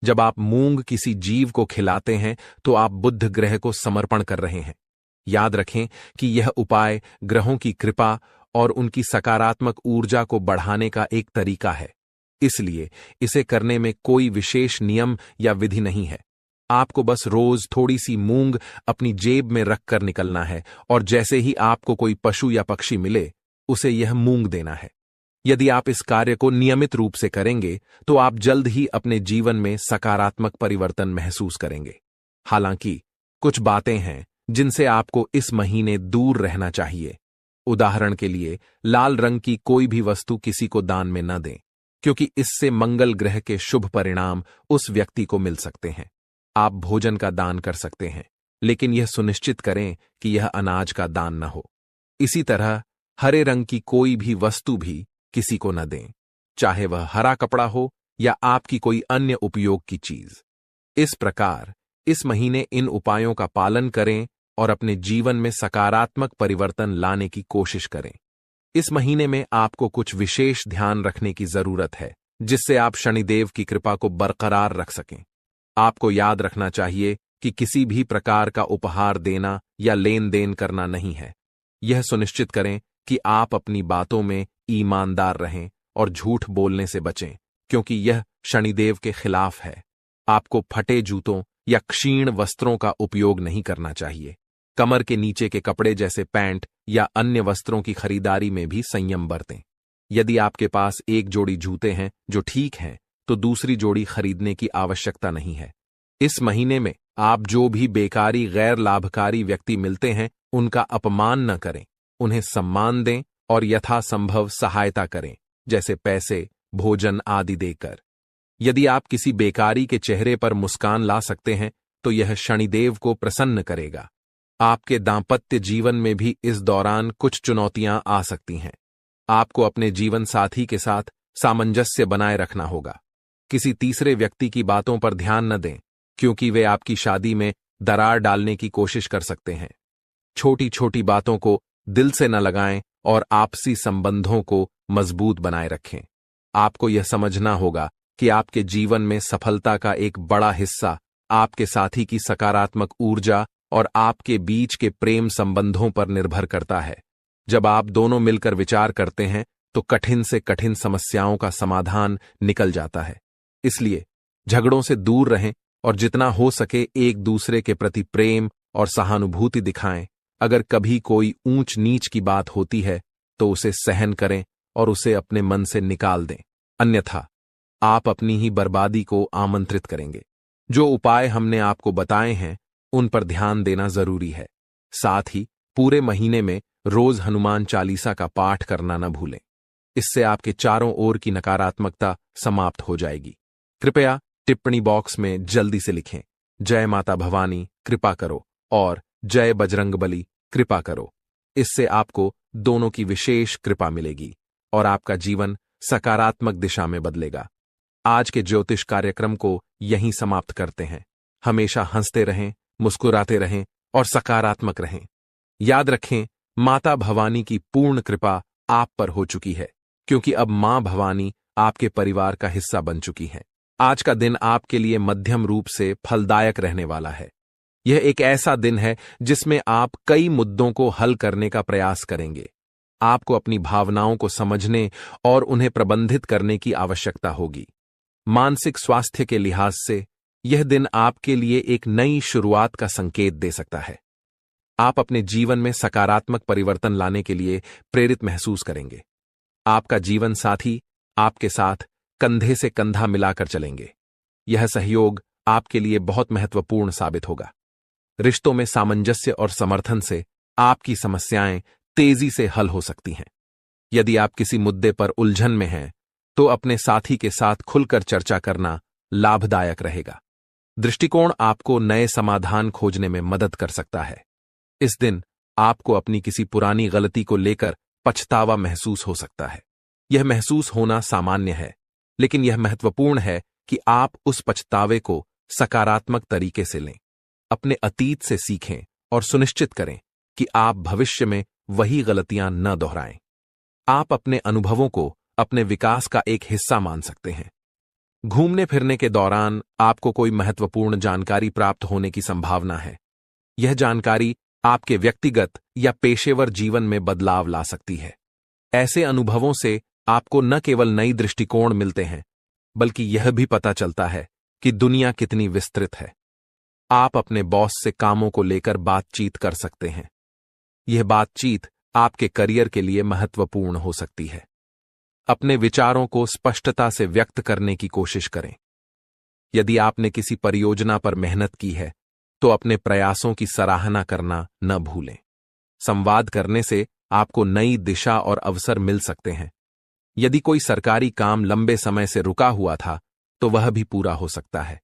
जब आप मूंग किसी जीव को खिलाते हैं तो आप बुध ग्रह को समर्पण कर रहे हैं। याद रखें कि यह उपाय ग्रहों की कृपा और उनकी सकारात्मक ऊर्जा को बढ़ाने का एक तरीका है, इसलिए इसे करने में कोई विशेष नियम या विधि नहीं है। आपको बस रोज थोड़ी सी मूंग अपनी जेब में रखकर निकलना है और जैसे ही आपको कोई पशु या पक्षी मिले उसे यह मूंग देना है। यदि आप इस कार्य को नियमित रूप से करेंगे तो आप जल्द ही अपने जीवन में सकारात्मक परिवर्तन महसूस करेंगे। हालांकि कुछ बातें हैं जिनसे आपको इस महीने दूर रहना चाहिए। उदाहरण के लिए, लाल रंग की कोई भी वस्तु किसी को दान में न दें, क्योंकि इससे मंगल ग्रह के शुभ परिणाम उस व्यक्ति को मिल सकते हैं। आप भोजन का दान कर सकते हैं, लेकिन यह सुनिश्चित करें कि यह अनाज का दान न हो। इसी तरह हरे रंग की कोई भी वस्तु भी किसी को न दें, चाहे वह हरा कपड़ा हो या आपकी कोई अन्य उपयोग की चीज। इस प्रकार इस महीने इन उपायों का पालन करें और अपने जीवन में सकारात्मक परिवर्तन लाने की कोशिश करें। इस महीने में आपको कुछ विशेष ध्यान रखने की जरूरत है, जिससे आप शनिदेव की कृपा को बरकरार रख सकें। आपको याद रखना चाहिए कि किसी भी प्रकार का उपहार देना या लेन देन करना नहीं है। यह सुनिश्चित करें कि आप अपनी बातों में ईमानदार रहें और झूठ बोलने से बचें, क्योंकि यह शनिदेव के खिलाफ है। आपको फटे जूतों या क्षीण वस्त्रों का उपयोग नहीं करना चाहिए। कमर के नीचे के कपड़े जैसे पैंट या अन्य वस्त्रों की खरीदारी में भी संयम बरतें। यदि आपके पास एक जोड़ी जूते हैं जो ठीक हैं, तो दूसरी जोड़ी खरीदने की आवश्यकता नहीं है। इस महीने में आप जो भी बेकारी गैर लाभकारी व्यक्ति मिलते हैं उनका अपमान न करें, उन्हें सम्मान दें और यथासंभव सहायता करें, जैसे पैसे, भोजन आदि देकर। यदि आप किसी बेकारी के चेहरे पर मुस्कान ला सकते हैं तो यह शनिदेव को प्रसन्न करेगा। आपके दांपत्य जीवन में भी इस दौरान कुछ चुनौतियां आ सकती हैं। आपको अपने जीवन साथी के साथ सामंजस्य बनाए रखना होगा। किसी तीसरे व्यक्ति की बातों पर ध्यान न दें, क्योंकि वे आपकी शादी में दरार डालने की कोशिश कर सकते हैं। छोटी छोटी बातों को दिल से न लगाएं और आपसी संबंधों को मजबूत बनाए रखें। आपको यह समझना होगा कि आपके जीवन में सफलता का एक बड़ा हिस्सा आपके साथी की सकारात्मक ऊर्जा और आपके बीच के प्रेम संबंधों पर निर्भर करता है। जब आप दोनों मिलकर विचार करते हैं तो कठिन से कठिन समस्याओं का समाधान निकल जाता है। इसलिए झगड़ों से दूर रहें और जितना हो सके एक दूसरे के प्रति प्रेम और सहानुभूति दिखाएं। अगर कभी कोई ऊंच नीच की बात होती है तो उसे सहन करें और उसे अपने मन से निकाल दें, अन्यथा आप अपनी ही बर्बादी को आमंत्रित करेंगे। जो उपाय हमने आपको बताए हैं उन पर ध्यान देना जरूरी है। साथ ही पूरे महीने में रोज हनुमान चालीसा का पाठ करना न भूलें। इससे आपके चारों ओर की नकारात्मकता समाप्त हो जाएगी। कृपया टिप्पणी बॉक्स में जल्दी से लिखें, जय माता भवानी कृपा करो और जय बजरंगबली कृपा करो। इससे आपको दोनों की विशेष कृपा मिलेगी और आपका जीवन सकारात्मक दिशा में बदलेगा। आज के ज्योतिष कार्यक्रम को यहीं समाप्त करते हैं। हमेशा हंसते रहें, मुस्कुराते रहें और सकारात्मक रहें। याद रखें, माता भवानी की पूर्ण कृपा आप पर हो चुकी है, क्योंकि अब मां भवानी आपके परिवार का हिस्सा बन चुकी हैं। आज का दिन आपके लिए मध्यम रूप से फलदायक रहने वाला है। यह एक ऐसा दिन है जिसमें आप कई मुद्दों को हल करने का प्रयास करेंगे। आपको अपनी भावनाओं को समझने और उन्हें प्रबंधित करने की आवश्यकता होगी। मानसिक स्वास्थ्य के लिहाज से यह दिन आपके लिए एक नई शुरुआत का संकेत दे सकता है। आप अपने जीवन में सकारात्मक परिवर्तन लाने के लिए प्रेरित महसूस करेंगे। आपका जीवन साथी आपके साथ कंधे से कंधा मिलाकर चलेंगे। यह सहयोग आपके लिए बहुत महत्वपूर्ण साबित होगा। रिश्तों में सामंजस्य और समर्थन से आपकी समस्याएं तेजी से हल हो सकती हैं। यदि आप किसी मुद्दे पर उलझन में हैं तो अपने साथी के साथ खुलकर चर्चा करना लाभदायक रहेगा। दृष्टिकोण आपको नए समाधान खोजने में मदद कर सकता है। इस दिन आपको अपनी किसी पुरानी गलती को लेकर पछतावा महसूस हो सकता है। यह महसूस होना सामान्य है, लेकिन यह महत्वपूर्ण है कि आप उस पछतावे को सकारात्मक तरीके से लें। अपने अतीत से सीखें और सुनिश्चित करें कि आप भविष्य में वही गलतियां न दोहराएं। आप अपने अनुभवों को अपने विकास का एक हिस्सा मान सकते हैं। घूमने फिरने के दौरान आपको कोई महत्वपूर्ण जानकारी प्राप्त होने की संभावना है। यह जानकारी आपके व्यक्तिगत या पेशेवर जीवन में बदलाव ला सकती है। ऐसे अनुभवों से आपको न केवल नई दृष्टिकोण मिलते हैं, बल्कि यह भी पता चलता है कि दुनिया कितनी विस्तृत है। आप अपने बॉस से कामों को लेकर बातचीत कर सकते हैं। यह बातचीत आपके करियर के लिए महत्वपूर्ण हो सकती है। अपने विचारों को स्पष्टता से व्यक्त करने की कोशिश करें। यदि आपने किसी परियोजना पर मेहनत की है तो अपने प्रयासों की सराहना करना न भूलें। संवाद करने से आपको नई दिशा और अवसर मिल सकते हैं। यदि कोई सरकारी काम लंबे समय से रुका हुआ था तो वह भी पूरा हो सकता है।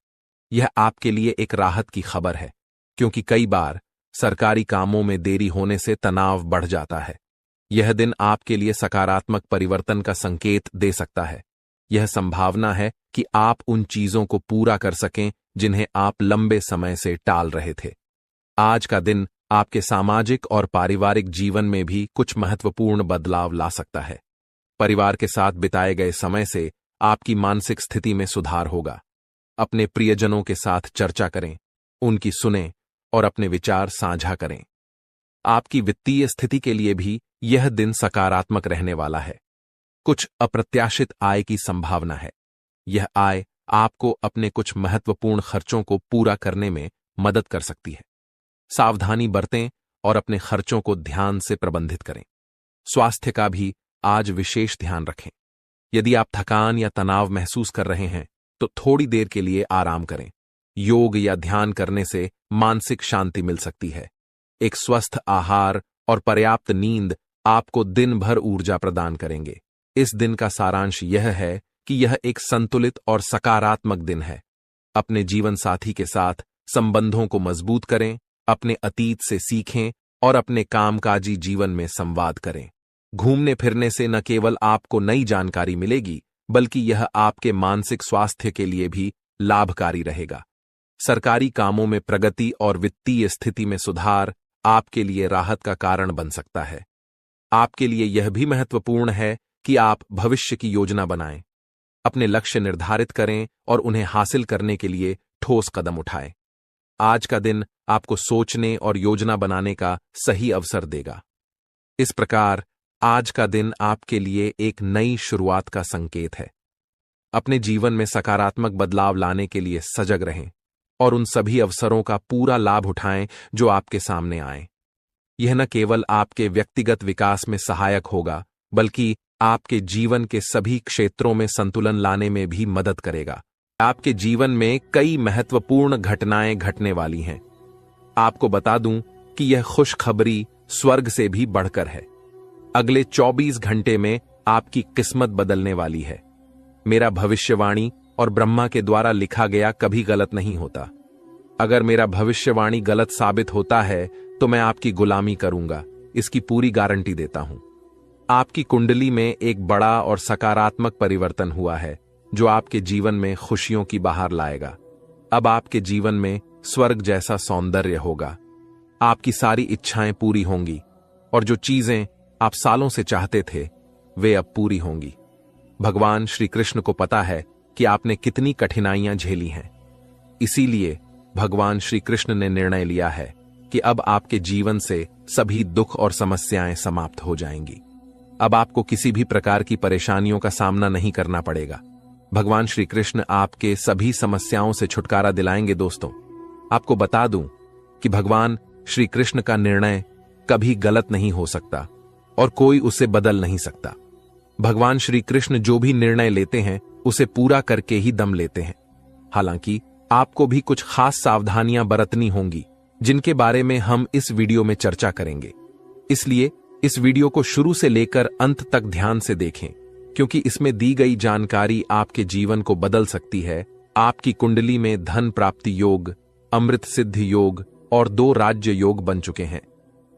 यह आपके लिए एक राहत की खबर है, क्योंकि कई बार सरकारी कामों में देरी होने से तनाव बढ़ जाता है। यह दिन आपके लिए सकारात्मक परिवर्तन का संकेत दे सकता है। यह संभावना है कि आप उन चीजों को पूरा कर सकें जिन्हें आप लंबे समय से टाल रहे थे। आज का दिन आपके सामाजिक और पारिवारिक जीवन में भी कुछ महत्वपूर्ण बदलाव ला सकता है। परिवार के साथ बिताए गए समय से आपकी मानसिक स्थिति में सुधार होगा। अपने प्रियजनों के साथ चर्चा करें, उनकी सुनें और अपने विचार साझा करें। आपकी वित्तीय स्थिति के लिए भी यह दिन सकारात्मक रहने वाला है। कुछ अप्रत्याशित आय की संभावना है। यह आय आपको अपने कुछ महत्वपूर्ण खर्चों को पूरा करने में मदद कर सकती है। सावधानी बरतें और अपने खर्चों को ध्यान से प्रबंधित करें। स्वास्थ्य का भी आज विशेष ध्यान रखें। यदि आप थकान या तनाव महसूस कर रहे हैं तो थोड़ी देर के लिए आराम करें। योग या ध्यान करने से मानसिक शांति मिल सकती है। एक स्वस्थ आहार और पर्याप्त नींद आपको दिन भर ऊर्जा प्रदान करेंगे। इस दिन का सारांश यह है कि यह एक संतुलित और सकारात्मक दिन है। अपने जीवन साथी के साथ संबंधों को मजबूत करें, अपने अतीत से सीखें और अपने कामकाजी जीवन में संवाद करें। घूमने फिरने से न केवल आपको नई जानकारी मिलेगी, बल्कि यह आपके मानसिक स्वास्थ्य के लिए भी लाभकारी रहेगा। सरकारी कामों में प्रगति और वित्तीय स्थिति में सुधार आपके लिए राहत का कारण बन सकता है। आपके लिए यह भी महत्वपूर्ण है कि आप भविष्य की योजना बनाएं, अपने लक्ष्य निर्धारित करें और उन्हें हासिल करने के लिए ठोस कदम उठाएं। आज का दिन आपको सोचने और योजना बनाने का सही अवसर देगा। इस प्रकार आज का दिन आपके लिए एक नई शुरुआत का संकेत है। अपने जीवन में सकारात्मक बदलाव लाने के लिए सजग रहें और उन सभी अवसरों का पूरा लाभ उठाएं जो आपके सामने आएं। यह न केवल आपके व्यक्तिगत विकास में सहायक होगा, बल्कि आपके जीवन के सभी क्षेत्रों में संतुलन लाने में भी मदद करेगा। आपके जीवन में कई महत्वपूर्ण घटनाएं घटने वाली हैं। आपको बता दूं कि यह खुशखबरी स्वर्ग से भी बढ़कर है। अगले 24 घंटे में आपकी किस्मत बदलने वाली है। मेरा भविष्यवाणी और ब्रह्मा के द्वारा लिखा गया कभी गलत नहीं होता। अगर मेरा भविष्यवाणी गलत साबित होता है तो मैं आपकी गुलामी करूंगा, इसकी पूरी गारंटी देता हूं। आपकी कुंडली में एक बड़ा और सकारात्मक परिवर्तन हुआ है जो आपके जीवन में खुशियों की बहार लाएगा। अब आपके जीवन में स्वर्ग जैसा सौंदर्य होगा। आपकी सारी इच्छाएं पूरी होंगी और जो चीजें आप सालों से चाहते थे वे अब पूरी होंगी। भगवान श्री कृष्ण को पता है कि आपने कितनी कठिनाइयां झेली हैं। इसीलिए भगवान श्री कृष्ण ने निर्णय लिया है कि अब आपके जीवन से सभी दुख और समस्याएं समाप्त हो जाएंगी। अब आपको किसी भी प्रकार की परेशानियों का सामना नहीं करना पड़ेगा। भगवान श्री कृष्ण आपके सभी समस्याओं से छुटकारा दिलाएंगे। दोस्तों, आपको बता दूं कि भगवान श्री कृष्ण का निर्णय कभी गलत नहीं हो सकता और कोई उसे बदल नहीं सकता। भगवान श्री कृष्ण जो भी निर्णय लेते हैं उसे पूरा करके ही दम लेते हैं। हालांकि आपको भी कुछ खास सावधानियां बरतनी होंगी, जिनके बारे में हम इस वीडियो में चर्चा करेंगे। इसलिए इस वीडियो को शुरू से लेकर अंत तक ध्यान से देखें, क्योंकि इसमें दी गई जानकारी आपके जीवन को बदल सकती है। आपकी कुंडली में धन प्राप्ति योग, अमृत सिद्धि योग और 2 राज्य योग बन चुके हैं।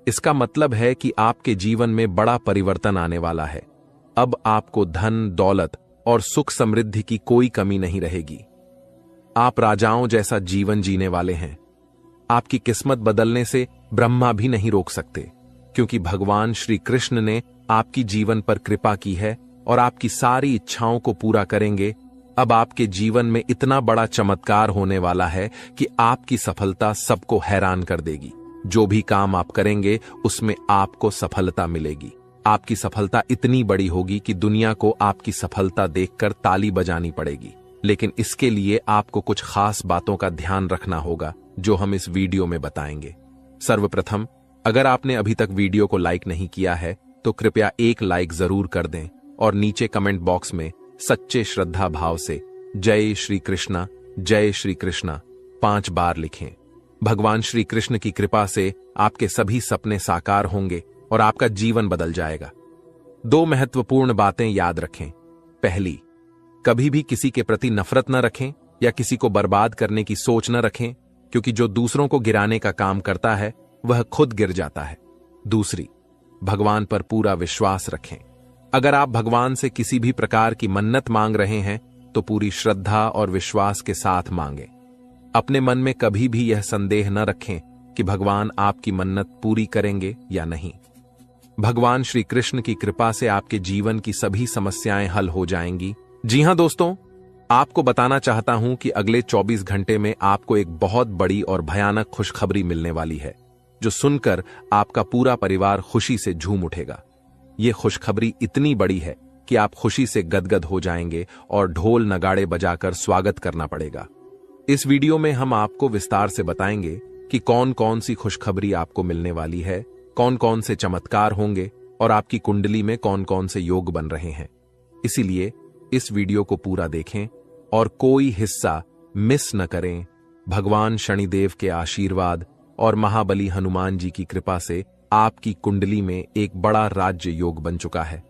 इसका मतलब है कि आपके जीवन में बड़ा परिवर्तन आने वाला है। अब आपको धन, दौलत और सुख समृद्धि की कोई कमी नहीं रहेगी। आप राजाओं जैसा जीवन जीने वाले हैं। आपकी किस्मत बदलने से ब्रह्मा भी नहीं रोक सकते, क्योंकि भगवान श्री कृष्ण ने आपकी जीवन पर कृपा की है और आपकी सारी इच्छाओं को पूरा करेंगे। अब आपके जीवन में इतना बड़ा चमत्कार होने वाला है कि आपकी सफलता सबको हैरान कर देगी। जो भी काम आप करेंगे उसमें आपको सफलता मिलेगी। आपकी सफलता इतनी बड़ी होगी कि दुनिया को आपकी सफलता देखकर ताली बजानी पड़ेगी। लेकिन इसके लिए आपको कुछ खास बातों का ध्यान रखना होगा, जो हम इस वीडियो में बताएंगे। सर्वप्रथम, अगर आपने अभी तक वीडियो को लाइक नहीं किया है तो कृपया एक लाइक जरूर कर दें और नीचे कमेंट बॉक्स में सच्चे श्रद्धा भाव से जय श्री कृष्णा 5 बार लिखें। भगवान श्री कृष्ण की कृपा से आपके सभी सपने साकार होंगे और आपका जीवन बदल जाएगा। 2 महत्वपूर्ण बातें याद रखें। पहली, कभी भी किसी के प्रति नफरत न रखें या किसी को बर्बाद करने की सोच न रखें, क्योंकि जो दूसरों को गिराने का काम करता है वह खुद गिर जाता है। दूसरी, भगवान पर पूरा विश्वास रखें। अगर आप भगवान से किसी भी प्रकार की मन्नत मांग रहे हैं तो पूरी श्रद्धा और विश्वास के साथ मांगें। अपने मन में कभी भी यह संदेह न रखें कि भगवान आपकी मन्नत पूरी करेंगे या नहीं। भगवान श्री कृष्ण की कृपा से आपके जीवन की सभी समस्याएं हल हो जाएंगी। जी हां दोस्तों, आपको बताना चाहता हूं कि अगले 24 घंटे में आपको एक बहुत बड़ी और भयानक खुशखबरी मिलने वाली है, जो सुनकर आपका पूरा परिवार खुशी से झूम उठेगा। यह खुशखबरी इतनी बड़ी है कि आप खुशी से गदगद हो जाएंगे और ढोल नगाड़े बजाकर स्वागत करना पड़ेगा। इस वीडियो में हम आपको विस्तार से बताएंगे कि कौन कौन सी खुशखबरी आपको मिलने वाली है, कौन कौन से चमत्कार होंगे और आपकी कुंडली में कौन कौन से योग बन रहे हैं। इसीलिए इस वीडियो को पूरा देखें और कोई हिस्सा मिस न करें। भगवान शनिदेव के आशीर्वाद और महाबली हनुमान जी की कृपा से आपकी कुंडली में एक बड़ा राज्य योग बन चुका है।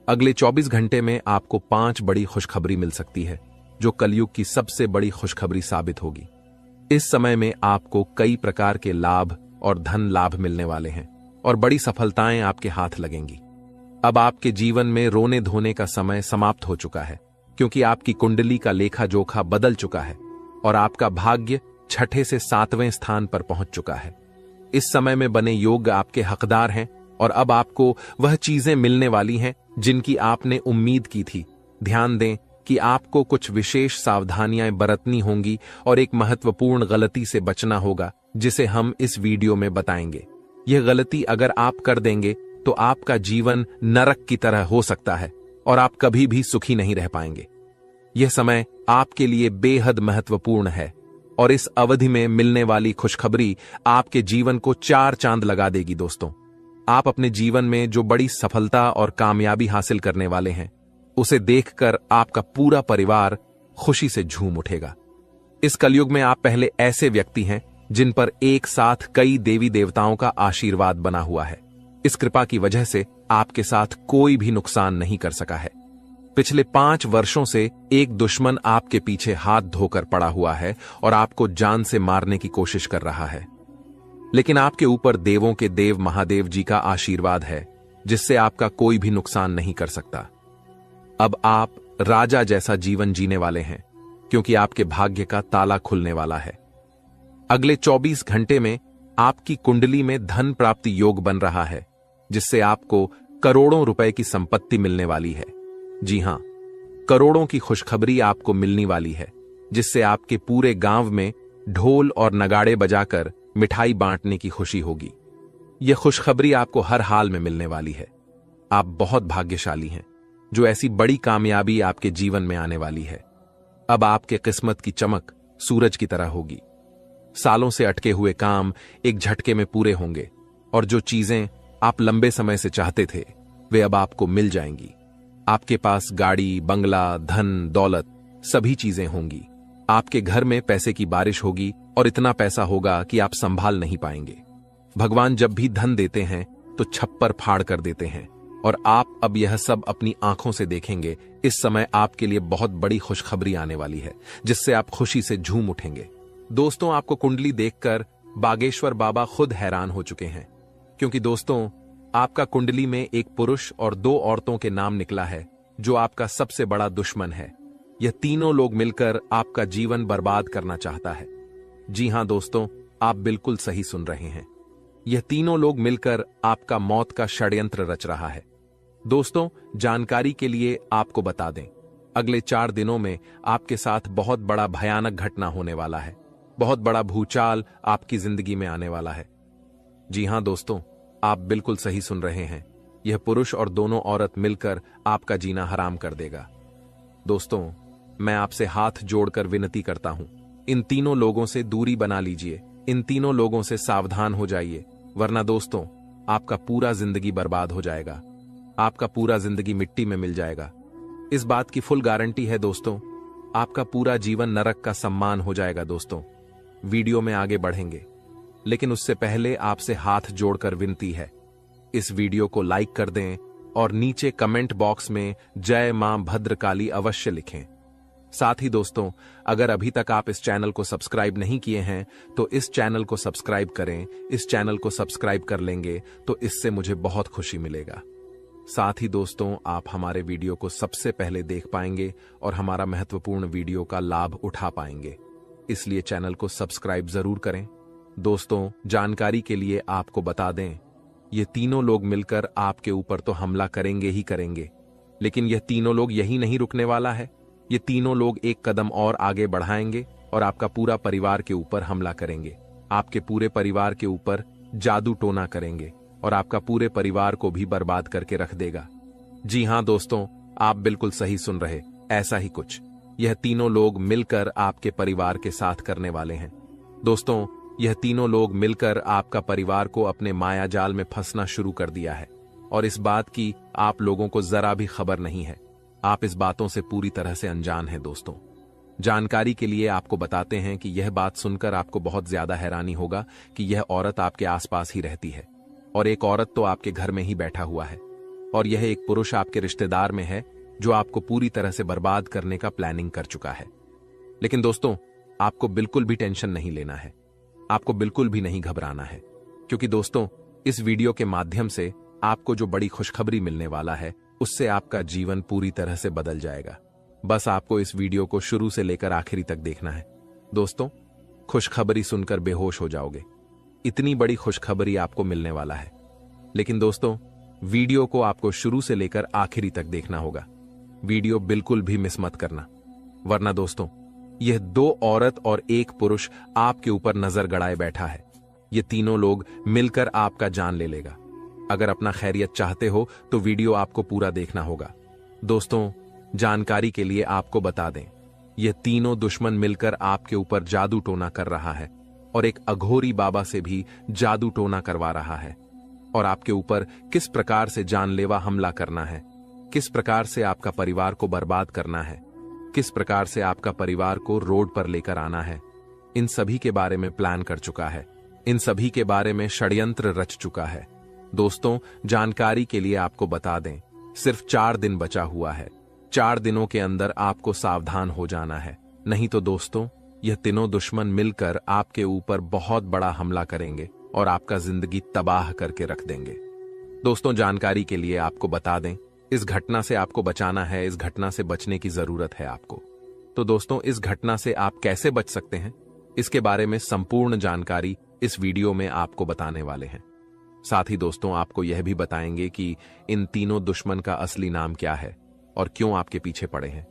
अगले 24 घंटे में आपको 5 बड़ी खुशखबरी मिल सकती है, जो कलयुग की सबसे बड़ी खुशखबरी साबित होगी। इस समय में आपको कई प्रकार के लाभ और धन लाभ मिलने वाले हैं और बड़ी सफलताएं आपके हाथ लगेंगी। अब आपके जीवन में रोने धोने का समय समाप्त हो चुका है, क्योंकि आपकी कुंडली का लेखा जोखा बदल चुका है और आपका भाग्य 6 से 7वें स्थान पर पहुंच चुका है। इस समय में बने योग आपके हकदार हैं और अब आपको वह चीजें मिलने वाली हैं जिनकी आपने उम्मीद की थी। ध्यान दें कि आपको कुछ विशेष सावधानियां बरतनी होंगी और एक महत्वपूर्ण गलती से बचना होगा, जिसे हम इस वीडियो में बताएंगे। यह गलती अगर आप कर देंगे तो आपका जीवन नरक की तरह हो सकता है और आप कभी भी सुखी नहीं रह पाएंगे। यह समय आपके लिए बेहद महत्वपूर्ण है और इस अवधि में मिलने वाली खुशखबरी आपके जीवन को 4 चांद लगा देगी। दोस्तों, आप अपने जीवन में जो बड़ी सफलता और कामयाबी हासिल करने वाले हैं, उसे देखकर आपका पूरा परिवार खुशी से झूम उठेगा। इस कलयुग में आप पहले ऐसे व्यक्ति हैं जिन पर एक साथ कई देवी देवताओं का आशीर्वाद बना हुआ है। इस कृपा की वजह से आपके साथ कोई भी नुकसान नहीं कर सका है। पिछले 5 वर्षों से एक दुश्मन आपके पीछे हाथ धोकर पड़ा हुआ है और आपको जान से मारने की कोशिश कर रहा है, लेकिन आपके ऊपर देवों के देव महादेव जी का आशीर्वाद है, जिससे आपका कोई भी नुकसान नहीं कर सकता। अब आप राजा जैसा जीवन जीने वाले हैं, क्योंकि आपके भाग्य का ताला खुलने वाला है। अगले 24 घंटे में आपकी कुंडली में धन प्राप्ति योग बन रहा है, जिससे आपको करोड़ों रुपए की संपत्ति मिलने वाली है। जी हां, करोड़ों की खुशखबरी आपको मिलने वाली है, जिससे आपके पूरे गांव में ढोल और नगाड़े बजाकर मिठाई बांटने की खुशी होगी। यह खुशखबरी आपको हर हाल में मिलने वाली है। आप बहुत भाग्यशाली हैं, जो ऐसी बड़ी कामयाबी आपके जीवन में आने वाली है। अब आपके किस्मत की चमक सूरज की तरह होगी। सालों से अटके हुए काम एक झटके में पूरे होंगे और जो चीजें आप लंबे समय से चाहते थे, वे अब आपको मिल जाएंगी। आपके पास गाड़ी, बंगला, धन, दौलत सभी चीजें होंगी। आपके घर में पैसे की बारिश होगी और इतना पैसा होगा कि आप संभाल नहीं पाएंगे। भगवान जब भी धन देते हैं तो छप्पर फाड़ कर देते हैं और आप अब यह सब अपनी आंखों से देखेंगे। इस समय आपके लिए बहुत बड़ी खुशखबरी आने वाली है, जिससे आप खुशी से झूम उठेंगे। दोस्तों, आपको कुंडली देखकर बागेश्वर बाबा खुद हैरान हो चुके हैं, क्योंकि दोस्तों, आपका कुंडली में एक पुरुष और 2 औरतों के नाम निकला है, जो आपका सबसे बड़ा दुश्मन है। यह तीनों लोग मिलकर आपका जीवन बर्बाद करना चाहता है। जी हां दोस्तों, आप बिल्कुल सही सुन रहे हैं। यह तीनों लोग मिलकर आपका मौत का षड्यंत्र रच रहा है। दोस्तों, जानकारी के लिए आपको बता दें, अगले 4 दिनों में आपके साथ बहुत बड़ा भयानक घटना होने वाला है। बहुत बड़ा भूचाल आपकी जिंदगी में आने वाला है। जी हां दोस्तों, आप बिल्कुल सही सुन रहे हैं। यह पुरुष और दोनों औरत मिलकर आपका जीना हराम कर देगा। दोस्तों, मैं आपसे हाथ जोड़कर विनती करता हूं, इन तीनों लोगों से दूरी बना लीजिए इन तीनों लोगों से सावधान हो जाइए, वरना दोस्तों आपका पूरा जिंदगी बर्बाद हो जाएगा, आपका पूरा जिंदगी मिट्टी में मिल जाएगा। इस बात की फुल गारंटी है दोस्तों, आपका पूरा जीवन नरक का सम्मान हो जाएगा। दोस्तों वीडियो में आगे बढ़ेंगे, लेकिन उससे पहले आपसे हाथ जोड़कर विनती है, इस वीडियो को लाइक कर दें और नीचे कमेंट बॉक्स में जय मां भद्रकाली अवश्य लिखें। साथ ही दोस्तों, अगर अभी तक आप इस चैनल को सब्सक्राइब नहीं किए हैं तो इस चैनल को सब्सक्राइब करें। इस चैनल को सब्सक्राइब कर लेंगे तो इससे मुझे बहुत खुशी मिलेगा। साथ ही दोस्तों, आप हमारे वीडियो को सबसे पहले देख पाएंगे और हमारा महत्वपूर्ण वीडियो का लाभ उठा पाएंगे, इसलिए चैनल को सब्सक्राइब जरूर करें। दोस्तों, जानकारी के लिए आपको बता दें, ये तीनों लोग मिलकर आपके ऊपर तो हमला करेंगे ही करेंगे, लेकिन यह तीनों लोग यही नहीं रुकने वाला है। ये तीनों लोग एक कदम और आगे बढ़ाएंगे और आपका पूरा परिवार के ऊपर हमला करेंगे। आपके पूरे परिवार के ऊपर जादू टोना करेंगे और आपका पूरे परिवार को भी बर्बाद करके रख देगा। जी हां दोस्तों, आप बिल्कुल सही सुन रहे, ऐसा ही कुछ यह तीनों लोग मिलकर आपके परिवार के साथ करने वाले हैं। दोस्तों, यह तीनों लोग मिलकर आपका परिवार को अपने माया जाल में फंसना शुरू कर दिया है और इस बात की आप लोगों को जरा भी खबर नहीं है। आप इस बातों से पूरी तरह से अनजान हैं। दोस्तों, जानकारी के लिए आपको बताते हैं कि यह बात सुनकर आपको बहुत ज्यादा हैरानी होगा कि यह औरत आपके आसपास ही रहती है और एक औरत तो आपके घर में ही बैठा हुआ है और यह एक पुरुष आपके रिश्तेदार में है जो आपको पूरी तरह से बर्बाद करने का प्लानिंग कर चुका है। लेकिन दोस्तों, आपको बिल्कुल भी टेंशन नहीं लेना है, आपको बिल्कुल भी नहीं घबराना है, क्योंकि दोस्तों इस वीडियो के माध्यम से आपको जो बड़ी खुशखबरी मिलने वाला है उससे आपका जीवन पूरी तरह से बदल जाएगा। बस आपको इस वीडियो को शुरू से लेकर आखिरी तक देखना है। दोस्तों, खुशखबरी सुनकर बेहोश हो जाओगे, इतनी बड़ी खुशखबरी आपको मिलने वाला है। लेकिन दोस्तों, वीडियो को आपको शुरू से लेकर आखिरी तक देखना होगा, वीडियो बिल्कुल भी मिस मत करना, वरना दोस्तों यह दो औरत और एक पुरुष आपके ऊपर नजर गड़ाए बैठा है। ये तीनों लोग मिलकर आपका जान ले लेगा। अगर अपना खैरियत चाहते हो तो वीडियो आपको पूरा देखना होगा। दोस्तों, जानकारी के लिए आपको बता दें, ये तीनों दुश्मन मिलकर आपके ऊपर जादू टोना कर रहा है और एक अघोरी बाबा से भी जादू टोना करवा रहा है और आपके ऊपर किस प्रकार से जानलेवा हमला करना है, किस प्रकार से आपका परिवार को बर्बाद करना है, किस प्रकार से आपका परिवार को रोड पर लेकर आना है, इन सभी के बारे में प्लान कर चुका है, इन सभी के बारे में षड्यंत्र रच चुका है। दोस्तों, जानकारी के लिए आपको बता दें, सिर्फ 4 दिन बचा हुआ है। 4 दिनों के अंदर आपको सावधान हो जाना है, नहीं तो दोस्तों यह तीनों दुश्मन मिलकर आपके ऊपर बहुत बड़ा हमला करेंगे और आपका जिंदगी तबाह करके रख देंगे। दोस्तों, जानकारी के लिए आपको बता दें, इस घटना से आपको बचाना है, इस घटना से बचने की जरूरत है आपको। तो दोस्तों, इस घटना से आप कैसे बच सकते हैं, इसके बारे में संपूर्ण जानकारी इस वीडियो में आपको बताने वाले हैं। साथ ही दोस्तों, आपको यह भी बताएंगे कि इन तीनों दुश्मन का असली नाम क्या है और क्यों आपके पीछे पड़े हैं।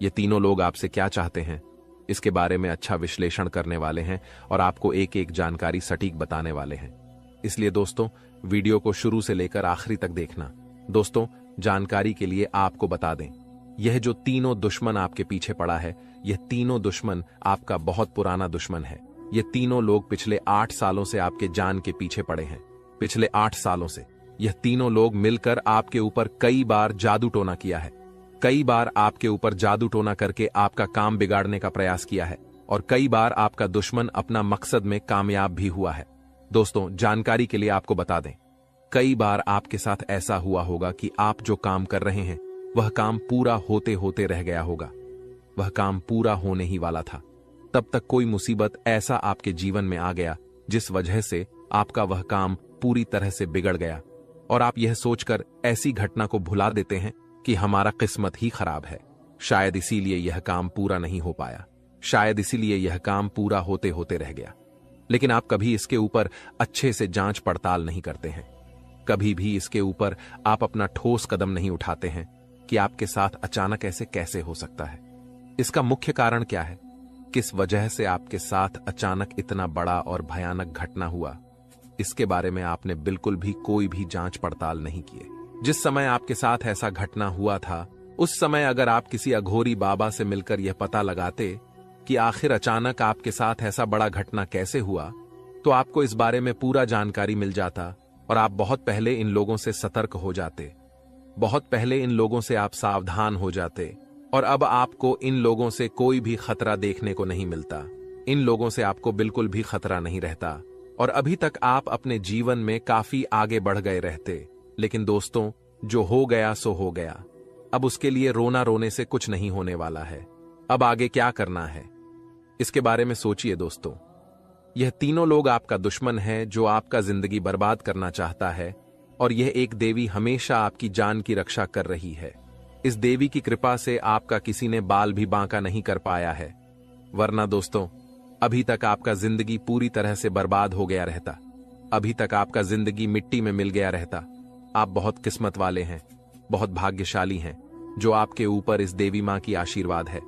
ये तीनों लोग आपसे क्या चाहते हैं, इसके बारे में अच्छा विश्लेषण करने वाले हैं और आपको एक एक जानकारी सटीक बताने वाले हैं। इसलिए दोस्तों, वीडियो को शुरू से लेकर आखिरी तक देखना। दोस्तों, जानकारी के लिए आपको बता दें, यह जो तीनों दुश्मन आपके पीछे पड़ा है, यह तीनों दुश्मन आपका बहुत पुराना दुश्मन है। ये तीनों लोग पिछले 8 सालों से आपके जान के पीछे पड़े हैं। पिछले 8 सालों से यह तीनों लोग मिलकर आपके ऊपर कई बार जादू टोना किया है, कई बार आपके ऊपर जादू टोना करके आपका काम बिगाड़ने का प्रयास किया है और कई बार आपका दुश्मन अपना मकसद में कामयाब भी हुआ है। दोस्तों, जानकारी के लिए आपको बता दें, कई बार आपके साथ ऐसा हुआ होगा कि आप जो काम कर रहे हैं वह काम पूरा होते होते रह गया होगा, वह काम पूरा होने ही वाला था, तब तक कोई मुसीबत ऐसा आपके जीवन में आ गया जिस वजह से आपका वह काम पूरी तरह से बिगड़ गया और आप यह सोचकर ऐसी घटना को भुला देते हैं कि हमारा किस्मत ही खराब है, शायद इसीलिए यह काम पूरा नहीं हो पाया, शायद इसीलिए यह काम पूरा होते होते रह गया। लेकिन आप कभी इसके ऊपर अच्छे से जांच पड़ताल नहीं करते हैं, कभी भी इसके ऊपर आप अपना ठोस कदम नहीं उठाते हैं कि आपके साथ अचानक ऐसे कैसे हो सकता है, इसका मुख्य कारण क्या है, किस वजह से आपके साथ अचानक इतना बड़ा और भयानक घटना हुआ, इसके बारे में आपने बिल्कुल भी कोई भी जांच पड़ताल नहीं किए। जिस समय आपके साथ ऐसा घटना हुआ था, उस समय अगर आप किसी अघोरी बाबा से मिलकर यह पता लगाते कि आखिर अचानक आपके साथ ऐसा बड़ा घटना कैसे हुआ, तो आपको इस बारे में पूरा जानकारी मिल जाता और आप बहुत पहले इन लोगों से सतर्क हो जाते, बहुत पहले इन लोगों से आप सावधान हो जाते और अब आपको इन लोगों से कोई भी खतरा देखने को नहीं मिलता। इन लोगों से आपको बिल्कुल भी खतरा नहीं रहता और अभी तक आप अपने जीवन में काफी आगे बढ़ गए रहते। लेकिन दोस्तों, जो हो गया सो हो गया। अब उसके लिए रोना रोने से कुछ नहीं होने वाला है। अब आगे क्या करना है, इसके बारे में सोचिए दोस्तों। यह तीनों लोग आपका दुश्मन है जो आपका जिंदगी बर्बाद करना चाहता है और यह एक देवी हमेशा आपकी जान की रक्षा कर रही है। इस देवी की कृपा से आपका किसी ने बाल भी बांका नहीं कर पाया है, वरना दोस्तों अभी तक आपका जिंदगी पूरी तरह से बर्बाद हो गया रहता। अभी तक आपका जिंदगी मिट्टी में मिल गया रहता। आप बहुत किस्मत वाले हैं, बहुत भाग्यशाली हैं जो आपके ऊपर इस देवी मां की आशीर्वाद है।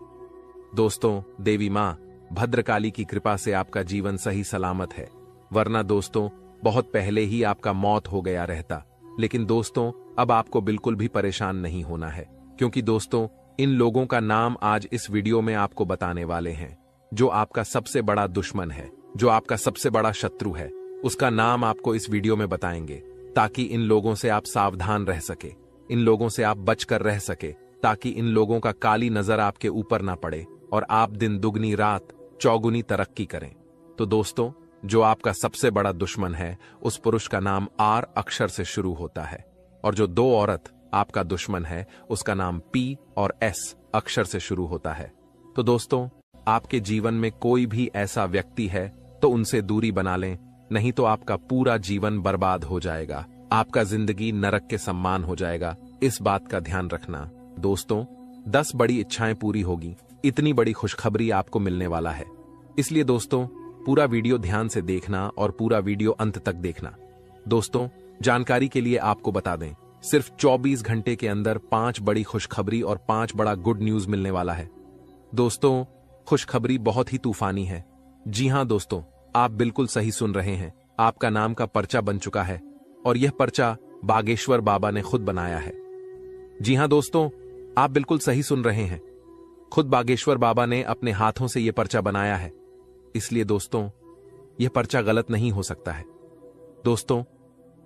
दोस्तों, देवी मां भद्रकाली की कृपा से आपका जीवन सही सलामत है, वरना दोस्तों बहुत पहले ही आपका मौत हो गया रहता। लेकिन दोस्तों, अब आपको बिल्कुल भी परेशान नहीं होना है, क्योंकि दोस्तों इन लोगों का नाम आज इस वीडियो में आपको बताने वाले हैं। जो आपका सबसे बड़ा दुश्मन है, जो आपका सबसे बड़ा शत्रु है, उसका नाम आपको इस वीडियो में बताएंगे, ताकि इन लोगों से आप सावधान रह सके, इन लोगों से आप बचकर रह सके, ताकि इन लोगों का काली नजर आपके ऊपर ना पड़े और आप दिन दुगनी रात चौगुनी तरक्की करें। तो दोस्तों, जो आपका सबसे बड़ा दुश्मन है उस पुरुष का नाम आर अक्षर से शुरू होता है और जो दो औरत आपका दुश्मन है उसका नाम पी और एस अक्षर से शुरू होता है। तो दोस्तों, आपके जीवन में कोई भी ऐसा व्यक्ति है तो उनसे दूरी बना लें, नहीं तो आपका पूरा जीवन बर्बाद हो जाएगा, आपका जिंदगी नरक के समान हो जाएगा। इस बात का ध्यान रखना। दोस्तों, 10 बड़ी इच्छाएं पूरी होगी, इतनी बड़ी खुशखबरी आपको मिलने वाला है। इसलिए दोस्तों पूरा वीडियो ध्यान से देखना और पूरा वीडियो अंत तक देखना। दोस्तों, जानकारी के लिए आपको बता दें, सिर्फ 24 घंटे के अंदर 5 बड़ी खुशखबरी और 5 बड़ा गुड न्यूज मिलने वाला है। दोस्तों, खुशखबरी बहुत ही तूफानी है। जी हां दोस्तों, आप बिल्कुल सही सुन रहे हैं। आपका नाम का पर्चा बन चुका है और यह पर्चा बागेश्वर बाबा ने खुद बनाया है। जी हां दोस्तों, आप बिल्कुल सही सुन रहे हैं। खुद बागेश्वर बाबा ने अपने हाथों से यह पर्चा बनाया है। इसलिए दोस्तों यह पर्चा गलत नहीं हो सकता है। दोस्तों,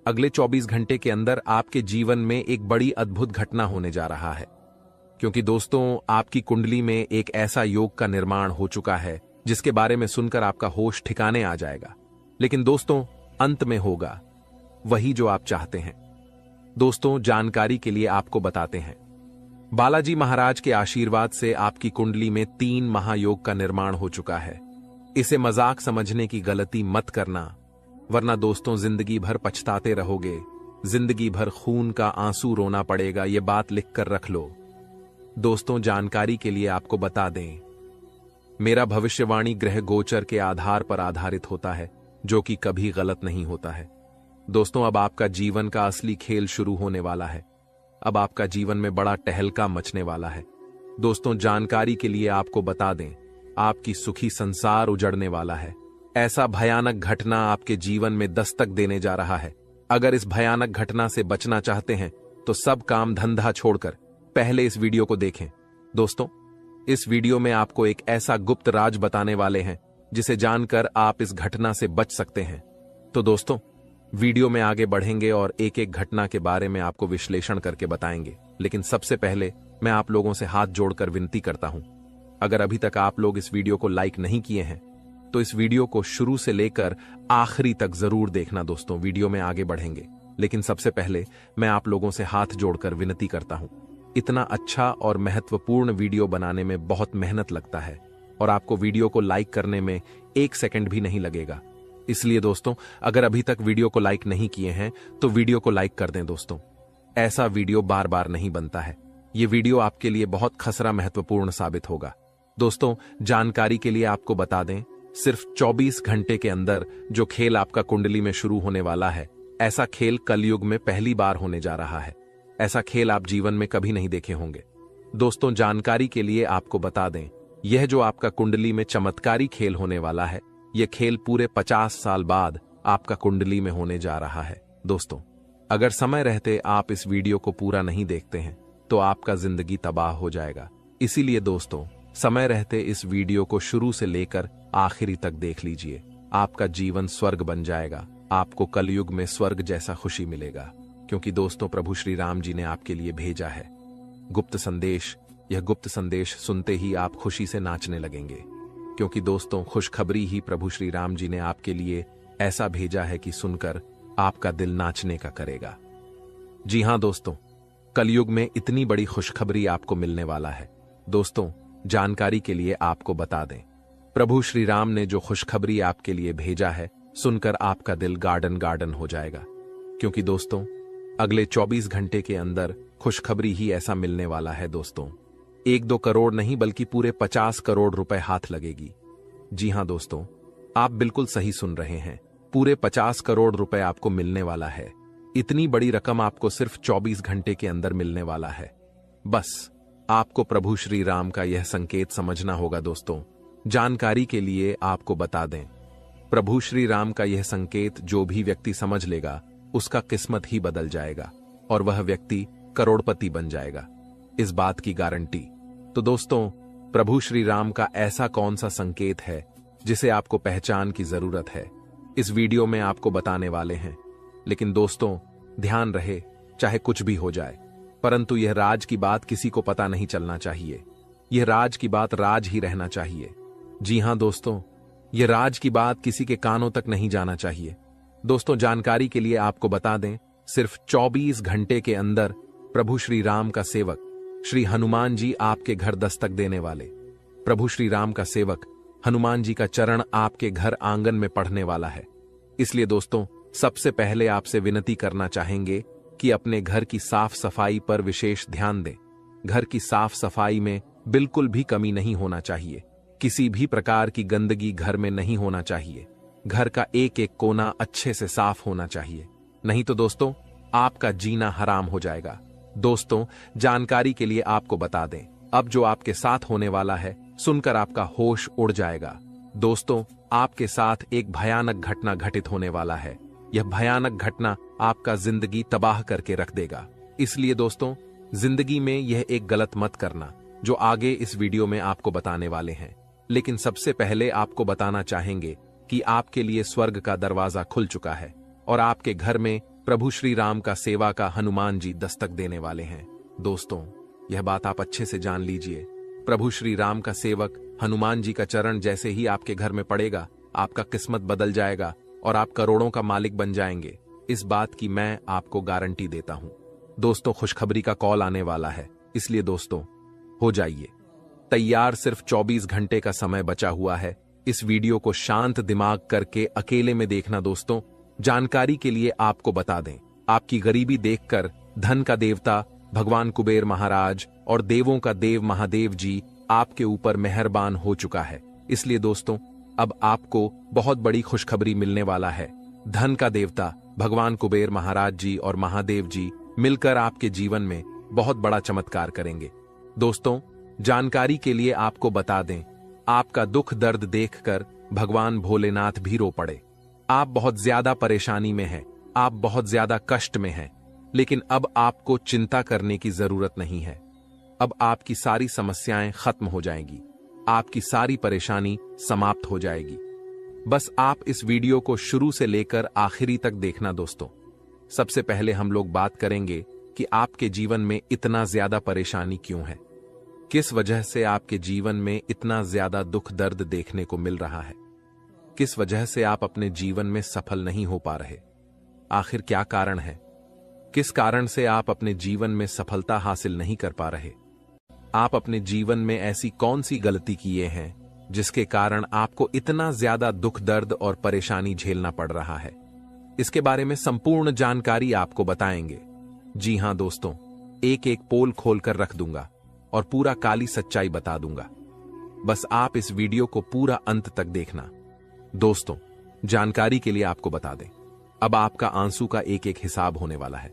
अगले 24 घंटे के अंदर आपके जीवन में एक बड़ी अद्भुत घटना होने जा रहा है, क्योंकि दोस्तों आपकी कुंडली में एक ऐसा योग का निर्माण हो चुका है जिसके बारे में सुनकर आपका होश ठिकाने आ जाएगा। लेकिन दोस्तों, अंत में होगा वही जो आप चाहते हैं। दोस्तों, जानकारी के लिए आपको बताते हैं, बालाजी महाराज के आशीर्वाद से आपकी कुंडली में 3 महायोग का निर्माण हो चुका है। इसे मजाक समझने की गलती मत करना, वरना दोस्तों जिंदगी भर पछताते रहोगे, जिंदगी भर खून का आंसू रोना पड़ेगा। ये बात लिखकर रख लो। दोस्तों, जानकारी के लिए आपको बता दें, मेरा भविष्यवाणी ग्रह गोचर के आधार पर आधारित होता है, जो कि कभी गलत नहीं होता है। दोस्तों, अब आपका जीवन का असली खेल शुरू होने वाला है। अब आपका जीवन में बड़ा टहलका मचने वाला है। दोस्तों, जानकारी के लिए आपको बता दें, आपकी सुखी संसार उजड़ने वाला है। ऐसा भयानक घटना आपके जीवन में दस्तक देने जा रहा है। अगर इस भयानक घटना से बचना चाहते हैं तो सब काम धंधा छोड़कर पहले इस वीडियो को देखें। दोस्तों, इस वीडियो में आपको एक ऐसा गुप्त राज बताने वाले हैं जिसे जानकर आप इस घटना से बच सकते हैं। तो दोस्तों, वीडियो में आगे बढ़ेंगे और एक एक घटना के बारे में आपको विश्लेषण करके बताएंगे। लेकिन सबसे पहले मैं आप लोगों से हाथ जोड़कर विनती करता हूं, अगर अभी तक आप लोग इस वीडियो को लाइक नहीं किए हैं तो इस वीडियो को शुरू से लेकर आखिरी तक जरूर देखना। दोस्तों, वीडियो में आगे बढ़ेंगे, लेकिन सबसे पहले मैं आप लोगों से हाथ जोड़कर विनती करता हूं। इतना अच्छा और महत्वपूर्ण वीडियो बनाने में बहुत मेहनत लगता है और आपको वीडियो को लाइक करने में 1 सेकंड भी नहीं लगेगा। इसलिए दोस्तों, अगर अभी तक वीडियो को लाइक नहीं किए हैं तो वीडियो को लाइक कर दें। दोस्तों, ऐसा वीडियो बार बार नहीं बनता है। ये वीडियो आपके लिए बहुत खसरा महत्वपूर्ण साबित होगा। दोस्तों, जानकारी के लिए आपको बता दें, सिर्फ 24 घंटे के अंदर जो खेल आपका कुंडली में शुरू होने वाला है, ऐसा खेल कलयुग में पहली बार होने जा रहा है। ऐसा खेल आप जीवन में कभी नहीं देखे होंगे। दोस्तों, जानकारी के लिए आपको बता दें, यह जो आपका कुंडली में चमत्कारी खेल होने वाला है, यह खेल पूरे 50 साल बाद आपका कुंडली में होने जा रहा है। दोस्तों, अगर समय रहते आप इस वीडियो को पूरा नहीं देखते हैं तो आपका जिंदगी तबाह हो जाएगा। इसीलिए दोस्तों, समय रहते इस वीडियो को शुरू से लेकर आखिरी तक देख लीजिए। आपका जीवन स्वर्ग बन जाएगा। आपको कलयुग में स्वर्ग जैसा खुशी मिलेगा, क्योंकि दोस्तों प्रभु श्री राम जी ने आपके लिए भेजा है गुप्त संदेश। यह गुप्त संदेश सुनते ही आप खुशी से नाचने लगेंगे, क्योंकि दोस्तों खुशखबरी ही प्रभु श्री राम जी ने आपके लिए ऐसा भेजा है कि सुनकर आपका दिल नाचने का करेगा। जी हां दोस्तों, कलयुग में इतनी बड़ी खुशखबरी आपको मिलने वाला है। दोस्तों जानकारी के लिए आपको बता दें, प्रभु श्री राम ने जो खुशखबरी आपके लिए भेजा है, सुनकर आपका दिल गार्डन गार्डन हो जाएगा, क्योंकि दोस्तों अगले 24 घंटे के अंदर खुशखबरी ही ऐसा मिलने वाला है। दोस्तों 1-2 करोड़ नहीं बल्कि पूरे 50 करोड़ रुपए हाथ लगेगी। जी हां दोस्तों, आप बिल्कुल सही सुन रहे हैं, पूरे 50 करोड़ रुपए आपको मिलने वाला है। इतनी बड़ी रकम आपको सिर्फ 24 घंटे के अंदर मिलने वाला है। बस आपको प्रभु श्री राम का यह संकेत समझना होगा। दोस्तों जानकारी के लिए आपको बता दें, प्रभु श्री राम का यह संकेत जो भी व्यक्ति समझ लेगा उसका किस्मत ही बदल जाएगा और वह व्यक्ति करोड़पति बन जाएगा, इस बात की गारंटी। तो दोस्तों प्रभु श्री राम का ऐसा कौन सा संकेत है जिसे आपको पहचान की जरूरत है, इस वीडियो में आपको बताने वाले हैं। लेकिन दोस्तों ध्यान रहे, चाहे कुछ भी हो जाए, परंतु यह राज की बात किसी को पता नहीं चलना चाहिए। यह राज की बात राज ही रहना चाहिए। जी हां दोस्तों, यह राज की बात किसी के कानों तक नहीं जाना चाहिए। दोस्तों जानकारी के लिए आपको बता दें, सिर्फ 24 घंटे के अंदर प्रभु श्री राम का सेवक श्री हनुमान जी आपके घर दस्तक देने वाले। प्रभु श्री राम का सेवक हनुमान जी का चरण आपके घर आंगन में पढ़ने वाला है। इसलिए दोस्तों सबसे पहले आपसे विनती करना चाहेंगे कि अपने घर की साफ सफाई पर विशेष ध्यान दें। घर की साफ सफाई में बिल्कुल भी कमी नहीं होना चाहिए। किसी भी प्रकार की गंदगी घर में नहीं होना चाहिए। घर का एक एक कोना अच्छे से साफ होना चाहिए, नहीं तो दोस्तों आपका जीना हराम हो जाएगा। दोस्तों जानकारी के लिए आपको बता दें, अब जो आपके साथ होने वाला है सुनकर आपका होश उड़ जाएगा। दोस्तों आपके साथ एक भयानक घटना घटित होने वाला है। यह भयानक घटना आपका जिंदगी तबाह करके रख देगा। इसलिए दोस्तों जिंदगी में यह एक गलत मत करना, जो आगे इस वीडियो में आपको बताने वाले हैं। लेकिन सबसे पहले आपको बताना चाहेंगे कि आपके लिए स्वर्ग का दरवाजा खुल चुका है और आपके घर में प्रभु श्री राम का सेवा का हनुमान जी दस्तक देने वाले हैं। दोस्तों यह बात आप अच्छे से जान लीजिए, प्रभु श्री राम का सेवक हनुमान जी का चरण जैसे ही आपके घर में पड़ेगा, आपका किस्मत बदल जाएगा और आप करोड़ों का मालिक बन जाएंगे। इस बात की मैं आपको गारंटी देता हूं। दोस्तों खुशखबरी का कॉल आने वाला है, इसलिए दोस्तों हो जाइए तैयार। सिर्फ 24 घंटे का समय बचा हुआ है। इस वीडियो को शांत दिमाग करके अकेले में देखना। दोस्तों जानकारी के लिए आपको बता दें, आपकी गरीबी देखकर धन का देवता भगवान कुबेर महाराज और देवों का देव महादेव जी आपके ऊपर मेहरबान हो चुका है। इसलिए दोस्तों अब आपको बहुत बड़ी खुशखबरी मिलने वाला है। धन का देवता भगवान कुबेर महाराज जी और महादेव जी मिलकर आपके जीवन में बहुत बड़ा चमत्कार करेंगे। दोस्तों जानकारी के लिए आपको बता दें, आपका दुख दर्द देखकर भगवान भोलेनाथ भी रो पड़े। आप बहुत ज्यादा परेशानी में हैं, आप बहुत ज्यादा कष्ट में हैं, लेकिन अब आपको चिंता करने की जरूरत नहीं है। अब आपकी सारी समस्याएं खत्म हो जाएंगी, आपकी सारी परेशानी समाप्त हो जाएगी। बस आप इस वीडियो को शुरू से लेकर आखिरी तक देखना। दोस्तों सबसे पहले हम लोग बात करेंगे कि आपके जीवन में इतना ज्यादा परेशानी क्यों है, किस वजह से आपके जीवन में इतना ज्यादा दुख दर्द देखने को मिल रहा है, किस वजह से आप अपने जीवन में सफल नहीं हो पा रहे, आखिर क्या कारण है, किस कारण से आप अपने जीवन में सफलता हासिल नहीं कर पा रहे, आप अपने जीवन में ऐसी कौन सी गलती किए हैं जिसके कारण आपको इतना ज्यादा दुख दर्द और परेशानी झेलना पड़ रहा है। इसके बारे में संपूर्ण जानकारी आपको बताएंगे। जी हां दोस्तों, एक एक पोल खोलकर रख दूंगा और पूरा काली सच्चाई बता दूंगा। बस आप इस वीडियो को पूरा अंत तक देखना। दोस्तों जानकारी के लिए आपको बता दें, अब आपका आंसू का एक एक हिसाब होने वाला है।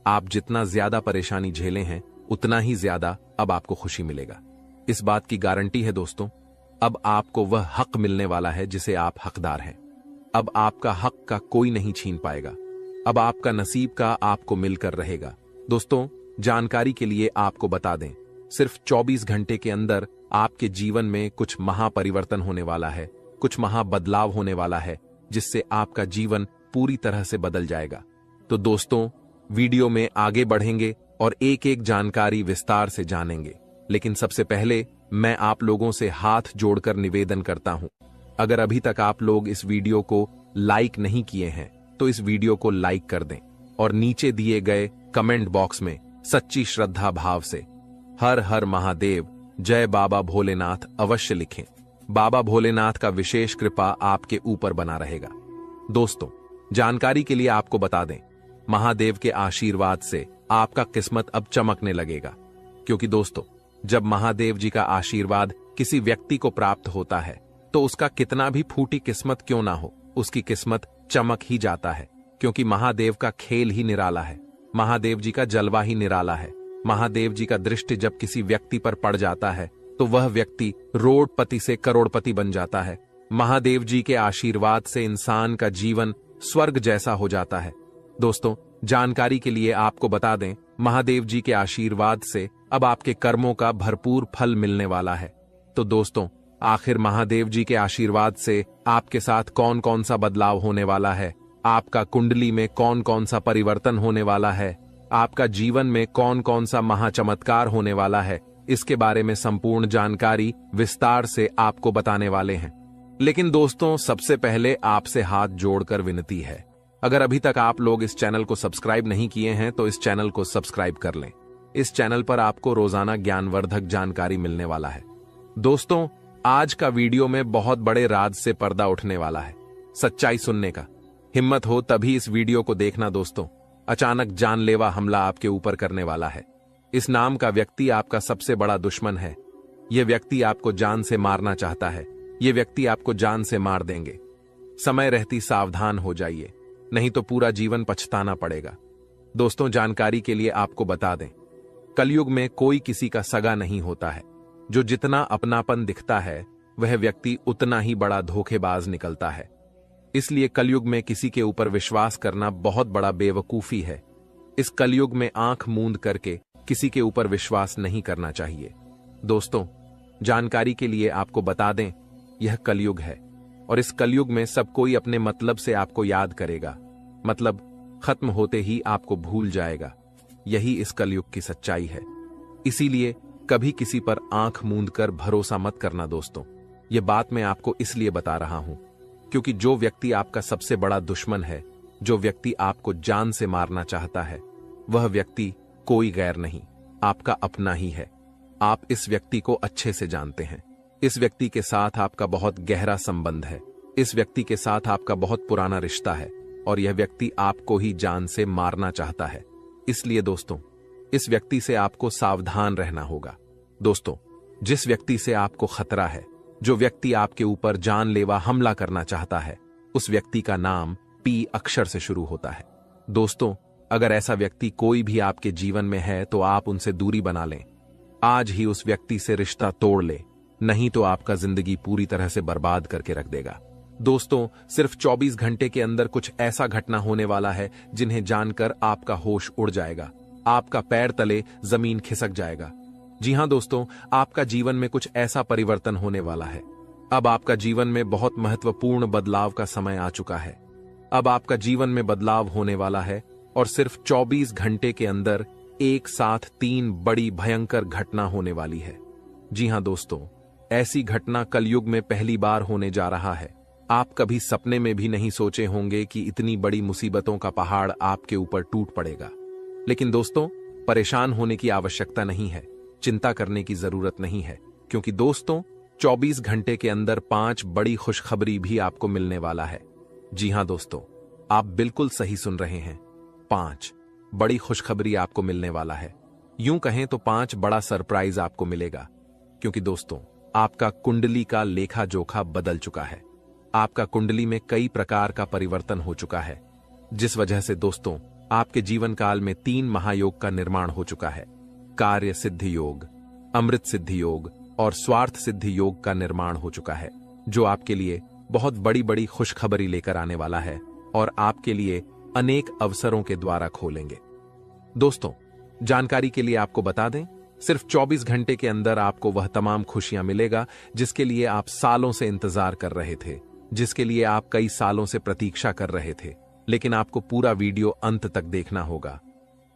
आप जितना ज्यादा परेशानी झेले हैं उतना ही ज्यादा अब आपको खुशी मिलेगा, इस बात की गारंटी है। दोस्तों अब आपको वह हक मिलने वाला है जिसे आप हकदार हैं। अब आपका हक का कोई नहीं छीन पाएगा। अब आपका नसीब का आपको मिलकर रहेगा। दोस्तों जानकारी के लिए आपको बता दें, सिर्फ 24 घंटे के अंदर आपके जीवन में कुछ महापरिवर्तन होने वाला है, कुछ महाबदलाव होने वाला है। जिससे आपका जीवन पूरी तरह से बदल जाएगा। तो दोस्तों, वीडियो में आगे बढ़ेंगे और एक एक जानकारी विस्तार से जानेंगे, लेकिन सबसे पहले मैं आप लोगों से हाथ जोड़कर निवेदन करता हूं, अगर अभी तक आप लोग इस वीडियो को लाइक नहीं किए हैं तो इस वीडियो को लाइक कर दें और नीचे दिए गए कमेंट बॉक्स में सच्ची श्रद्धा भाव से हर हर महादेव, जय बाबा भोलेनाथ अवश्य लिखें। बाबा भोलेनाथ का विशेष कृपा आपके ऊपर बना रहेगा। दोस्तों, जानकारी के लिए आपको बता दें, महादेव के आशीर्वाद से आपका किस्मत अब चमकने लगेगा, क्योंकि दोस्तों, जब महादेव जी का आशीर्वाद किसी व्यक्ति को प्राप्त होता है तो उसका कितना भी फूटी किस्मत क्यों ना हो, उसकी किस्मत चमक ही जाता है, क्योंकि महादेव का खेल ही निराला है, महादेव जी का जलवा ही निराला है। महादेव जी का दृष्टि जब किसी व्यक्ति पर पड़ जाता है तो वह व्यक्ति रोडपति से करोड़पति बन जाता है। महादेव जी के आशीर्वाद से इंसान का जीवन स्वर्ग जैसा हो जाता है। दोस्तों, जानकारी के लिए आपको बता दें, महादेव जी के आशीर्वाद से अब आपके कर्मों का भरपूर फल मिलने वाला है। तो दोस्तों, आखिर महादेव जी के आशीर्वाद से आपके साथ कौन कौन सा बदलाव होने वाला है, आपका कुंडली में कौन कौन सा परिवर्तन होने वाला है, आपका जीवन में कौन कौन सा महाचमत्कार होने वाला है, इसके बारे में संपूर्ण जानकारी विस्तार से आपको बताने वाले हैं। लेकिन दोस्तों, सबसे पहले आपसे हाथ जोड़कर विनती है, अगर अभी तक आप लोग इस चैनल को सब्सक्राइब नहीं किए हैं तो इस चैनल को सब्सक्राइब कर लें। इस चैनल पर आपको रोजाना ज्ञानवर्धक जानकारी मिलने वाला है। दोस्तों, आज का वीडियो में बहुत बड़े राज से पर्दा उठने वाला है, सच्चाई सुनने का। हिम्मत हो तभी इस वीडियो को देखना दोस्तों, अचानक जानलेवा हमला आपके ऊपर करने वाला है। इस नाम का व्यक्ति आपका सबसे बड़ा दुश्मन है। यह व्यक्ति आपको जान से मारना चाहता है। यह व्यक्ति आपको जान से मार देंगे। समय रहती सावधान हो जाइए, नहीं तो पूरा जीवन पछताना पड़ेगा। दोस्तों, जानकारी के लिए आपको बता दें, कलयुग में कोई किसी का सगा नहीं होता है। जो जितना अपनापन दिखता है वह व्यक्ति उतना ही बड़ा धोखेबाज निकलता है। इसलिए कलयुग में किसी के ऊपर विश्वास करना बहुत बड़ा बेवकूफी है। इस कलयुग में आंख मूंद करके किसी के ऊपर विश्वास नहीं करना चाहिए। दोस्तों, जानकारी के लिए आपको बता दें, यह कलयुग है और इस कलयुग में सब कोई अपने मतलब से आपको याद करेगा, मतलब खत्म होते ही आपको भूल जाएगा। यही इस कलयुग की सच्चाई है। इसीलिए कभी किसी पर आंख मूंद कर भरोसा मत करना दोस्तों। यह बात मैं आपको इसलिए बता रहा हूं क्योंकि जो व्यक्ति आपका सबसे बड़ा दुश्मन है, जो व्यक्ति आपको जान से मारना चाहता है, वह व्यक्ति कोई गैर नहीं, आपका अपना ही है। आप इस व्यक्ति को अच्छे से जानते हैं। इस व्यक्ति के साथ आपका बहुत गहरा संबंध है। इस व्यक्ति के साथ आपका बहुत पुराना रिश्ता है और यह व्यक्ति आपको ही जान से मारना चाहता है। इसलिए दोस्तों, इस व्यक्ति से आपको सावधान रहना होगा। दोस्तों, जिस व्यक्ति से आपको खतरा है, जो व्यक्ति आपके ऊपर जानलेवा हमला करना चाहता है, उस व्यक्ति का नाम पी अक्षर से शुरू होता है। दोस्तों, अगर ऐसा व्यक्ति कोई भी आपके जीवन में है तो आप उनसे दूरी बना लें। आज ही उस व्यक्ति से रिश्ता तोड़ ले, नहीं तो आपका जिंदगी पूरी तरह से बर्बाद करके रख देगा। दोस्तों, सिर्फ 24 घंटे के अंदर कुछ ऐसा घटना होने वाला है जिन्हें जानकर आपका होश उड़ जाएगा, आपका पैर तले जमीन खिसक जाएगा। जी हां दोस्तों, आपका जीवन में कुछ ऐसा परिवर्तन होने वाला है। अब आपका जीवन में बहुत महत्वपूर्ण बदलाव का समय आ चुका है। अब आपका जीवन में बदलाव होने वाला है और सिर्फ 24 घंटे के अंदर एक साथ 3 बड़ी भयंकर घटना होने वाली है। जी हां दोस्तों, ऐसी घटना कलयुग में पहली बार होने जा रहा है। आप कभी सपने में भी नहीं सोचे होंगे कि इतनी बड़ी मुसीबतों का पहाड़ आपके ऊपर टूट पड़ेगा। लेकिन दोस्तों, परेशान होने की आवश्यकता नहीं है, चिंता करने की जरूरत नहीं है, क्योंकि दोस्तों 24 घंटे के अंदर 5 बड़ी खुशखबरी भी आपको मिलने वाला है। जी हां दोस्तों, आप बिल्कुल सही सुन रहे हैं, 5 बड़ी खुशखबरी आपको मिलने वाला है। यूं कहें तो 5 बड़ा सरप्राइज आपको मिलेगा, क्योंकि दोस्तों आपका कुंडली का लेखा जोखा बदल चुका है। आपका कुंडली में कई प्रकार का परिवर्तन हो चुका है, जिस वजह से दोस्तों आपके जीवन काल में 3 महायोग का निर्माण हो चुका है। कार्य सिद्धि योग, अमृत सिद्धि योग और स्वार्थ सिद्धि योग का निर्माण हो चुका है, जो आपके लिए बहुत बड़ी बड़ी खुशखबरी लेकर आने वाला है और आपके लिए अनेक अवसरों के द्वारा खोलेंगे। दोस्तों, जानकारी के लिए आपको बता दें, सिर्फ 24 घंटे के अंदर आपको वह तमाम खुशियां मिलेगा जिसके लिए आप सालों से इंतजार कर रहे थे। जिसके लिए आप कई सालों से प्रतीक्षा कर रहे थे, लेकिन आपको पूरा वीडियो अंत तक देखना होगा।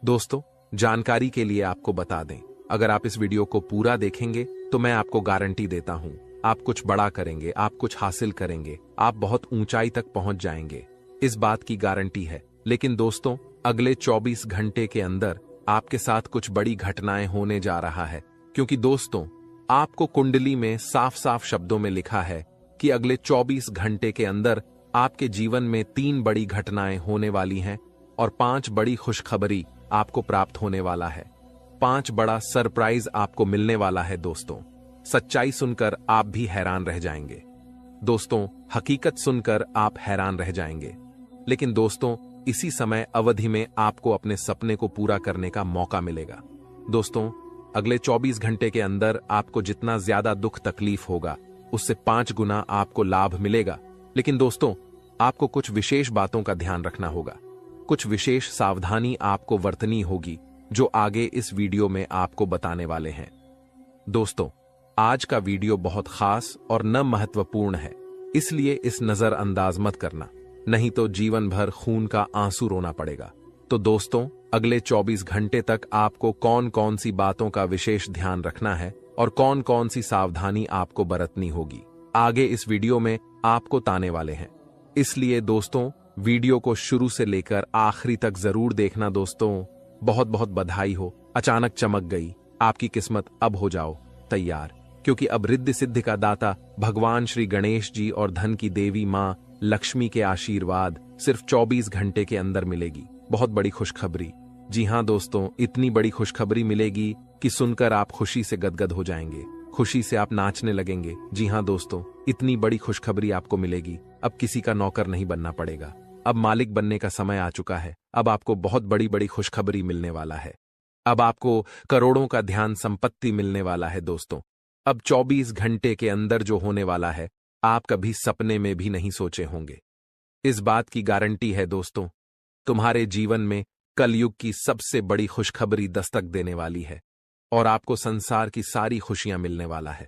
दोस्तों, जानकारी के लिए आपको बता दें, अगर आप इस वीडियो को पूरा देखेंगे तो मैं आपको गारंटी देता हूं, आप कुछ बड़ा करेंगे, आप कुछ हासिल करेंगे, आप बहुत ऊंचाई तक पहुंच जाएंगे। इस बात की गारंटी है। लेकिन दोस्तों, अगले 24 घंटे के अंदर आपके साथ कुछ बड़ी घटनाएं होने जा रहा है, क्योंकि दोस्तों, आपको कुंडली में साफ साफ शब्दों में लिखा है कि अगले 24 घंटे के अंदर आपके जीवन में 3 बड़ी घटनाएं होने वाली हैं और 5 बड़ी खुशखबरी आपको प्राप्त होने वाला है। 5 बड़ा सरप्राइज आपको मिलने वाला है। दोस्तों, सच्चाई सुनकर आप भी हैरान रह जाएंगे। दोस्तों, हकीकत सुनकर आप हैरान रह जाएंगे। लेकिन दोस्तों, इसी समय अवधि में आपको अपने सपने को पूरा करने का मौका मिलेगा। दोस्तों, अगले 24 घंटे के अंदर आपको जितना ज्यादा दुख तकलीफ होगा, उससे 5 गुना आपको लाभ मिलेगा। लेकिन दोस्तों, आपको कुछ विशेष बातों का ध्यान रखना होगा, कुछ विशेष सावधानी आपको बरतनी होगी, जो आगे इस वीडियो में आपको बताने वाले हैं। दोस्तों, आज का वीडियो बहुत खास और न महत्वपूर्ण है, इसलिए इस नजरअंदाज मत करना, नहीं तो जीवन भर खून का आंसू रोना पड़ेगा। तो दोस्तों, अगले 24 घंटे तक आपको कौन कौन सी बातों का विशेष ध्यान रखना है और कौन कौन सी सावधानी आपको बरतनी होगी, आगे इस वीडियो में आपको ताने वाले हैं। इसलिए दोस्तों, वीडियो को शुरू से लेकर आखिरी तक जरूर देखना। दोस्तों, बहुत बहुत बधाई हो, अचानक चमक गई आपकी किस्मत। अब हो जाओ तैयार, क्योंकि अब रिद्धि सिद्धि का दाता भगवान श्री गणेश जी और धन की देवी मां लक्ष्मी के आशीर्वाद सिर्फ 24 घंटे के अंदर मिलेगी। बहुत बड़ी खुशखबरी। जी हां दोस्तों, इतनी बड़ी खुशखबरी मिलेगी कि सुनकर आप खुशी से गदगद हो जाएंगे, खुशी से आप नाचने लगेंगे। जी हां दोस्तों, इतनी बड़ी खुशखबरी आपको मिलेगी। अब किसी का नौकर नहीं बनना पड़ेगा, अब मालिक बनने का समय आ चुका है। अब आपको बहुत बड़ी बड़ी खुशखबरी मिलने वाला है। अब आपको करोड़ों का ध्यान संपत्ति मिलने वाला है। दोस्तों, अब 24 घंटे के अंदर जो होने वाला है, आप कभी सपने में भी नहीं सोचे होंगे। इस बात की गारंटी है दोस्तों, तुम्हारे जीवन में कलयुग की सबसे बड़ी खुशखबरी दस्तक देने वाली है और आपको संसार की सारी खुशियां मिलने वाला है।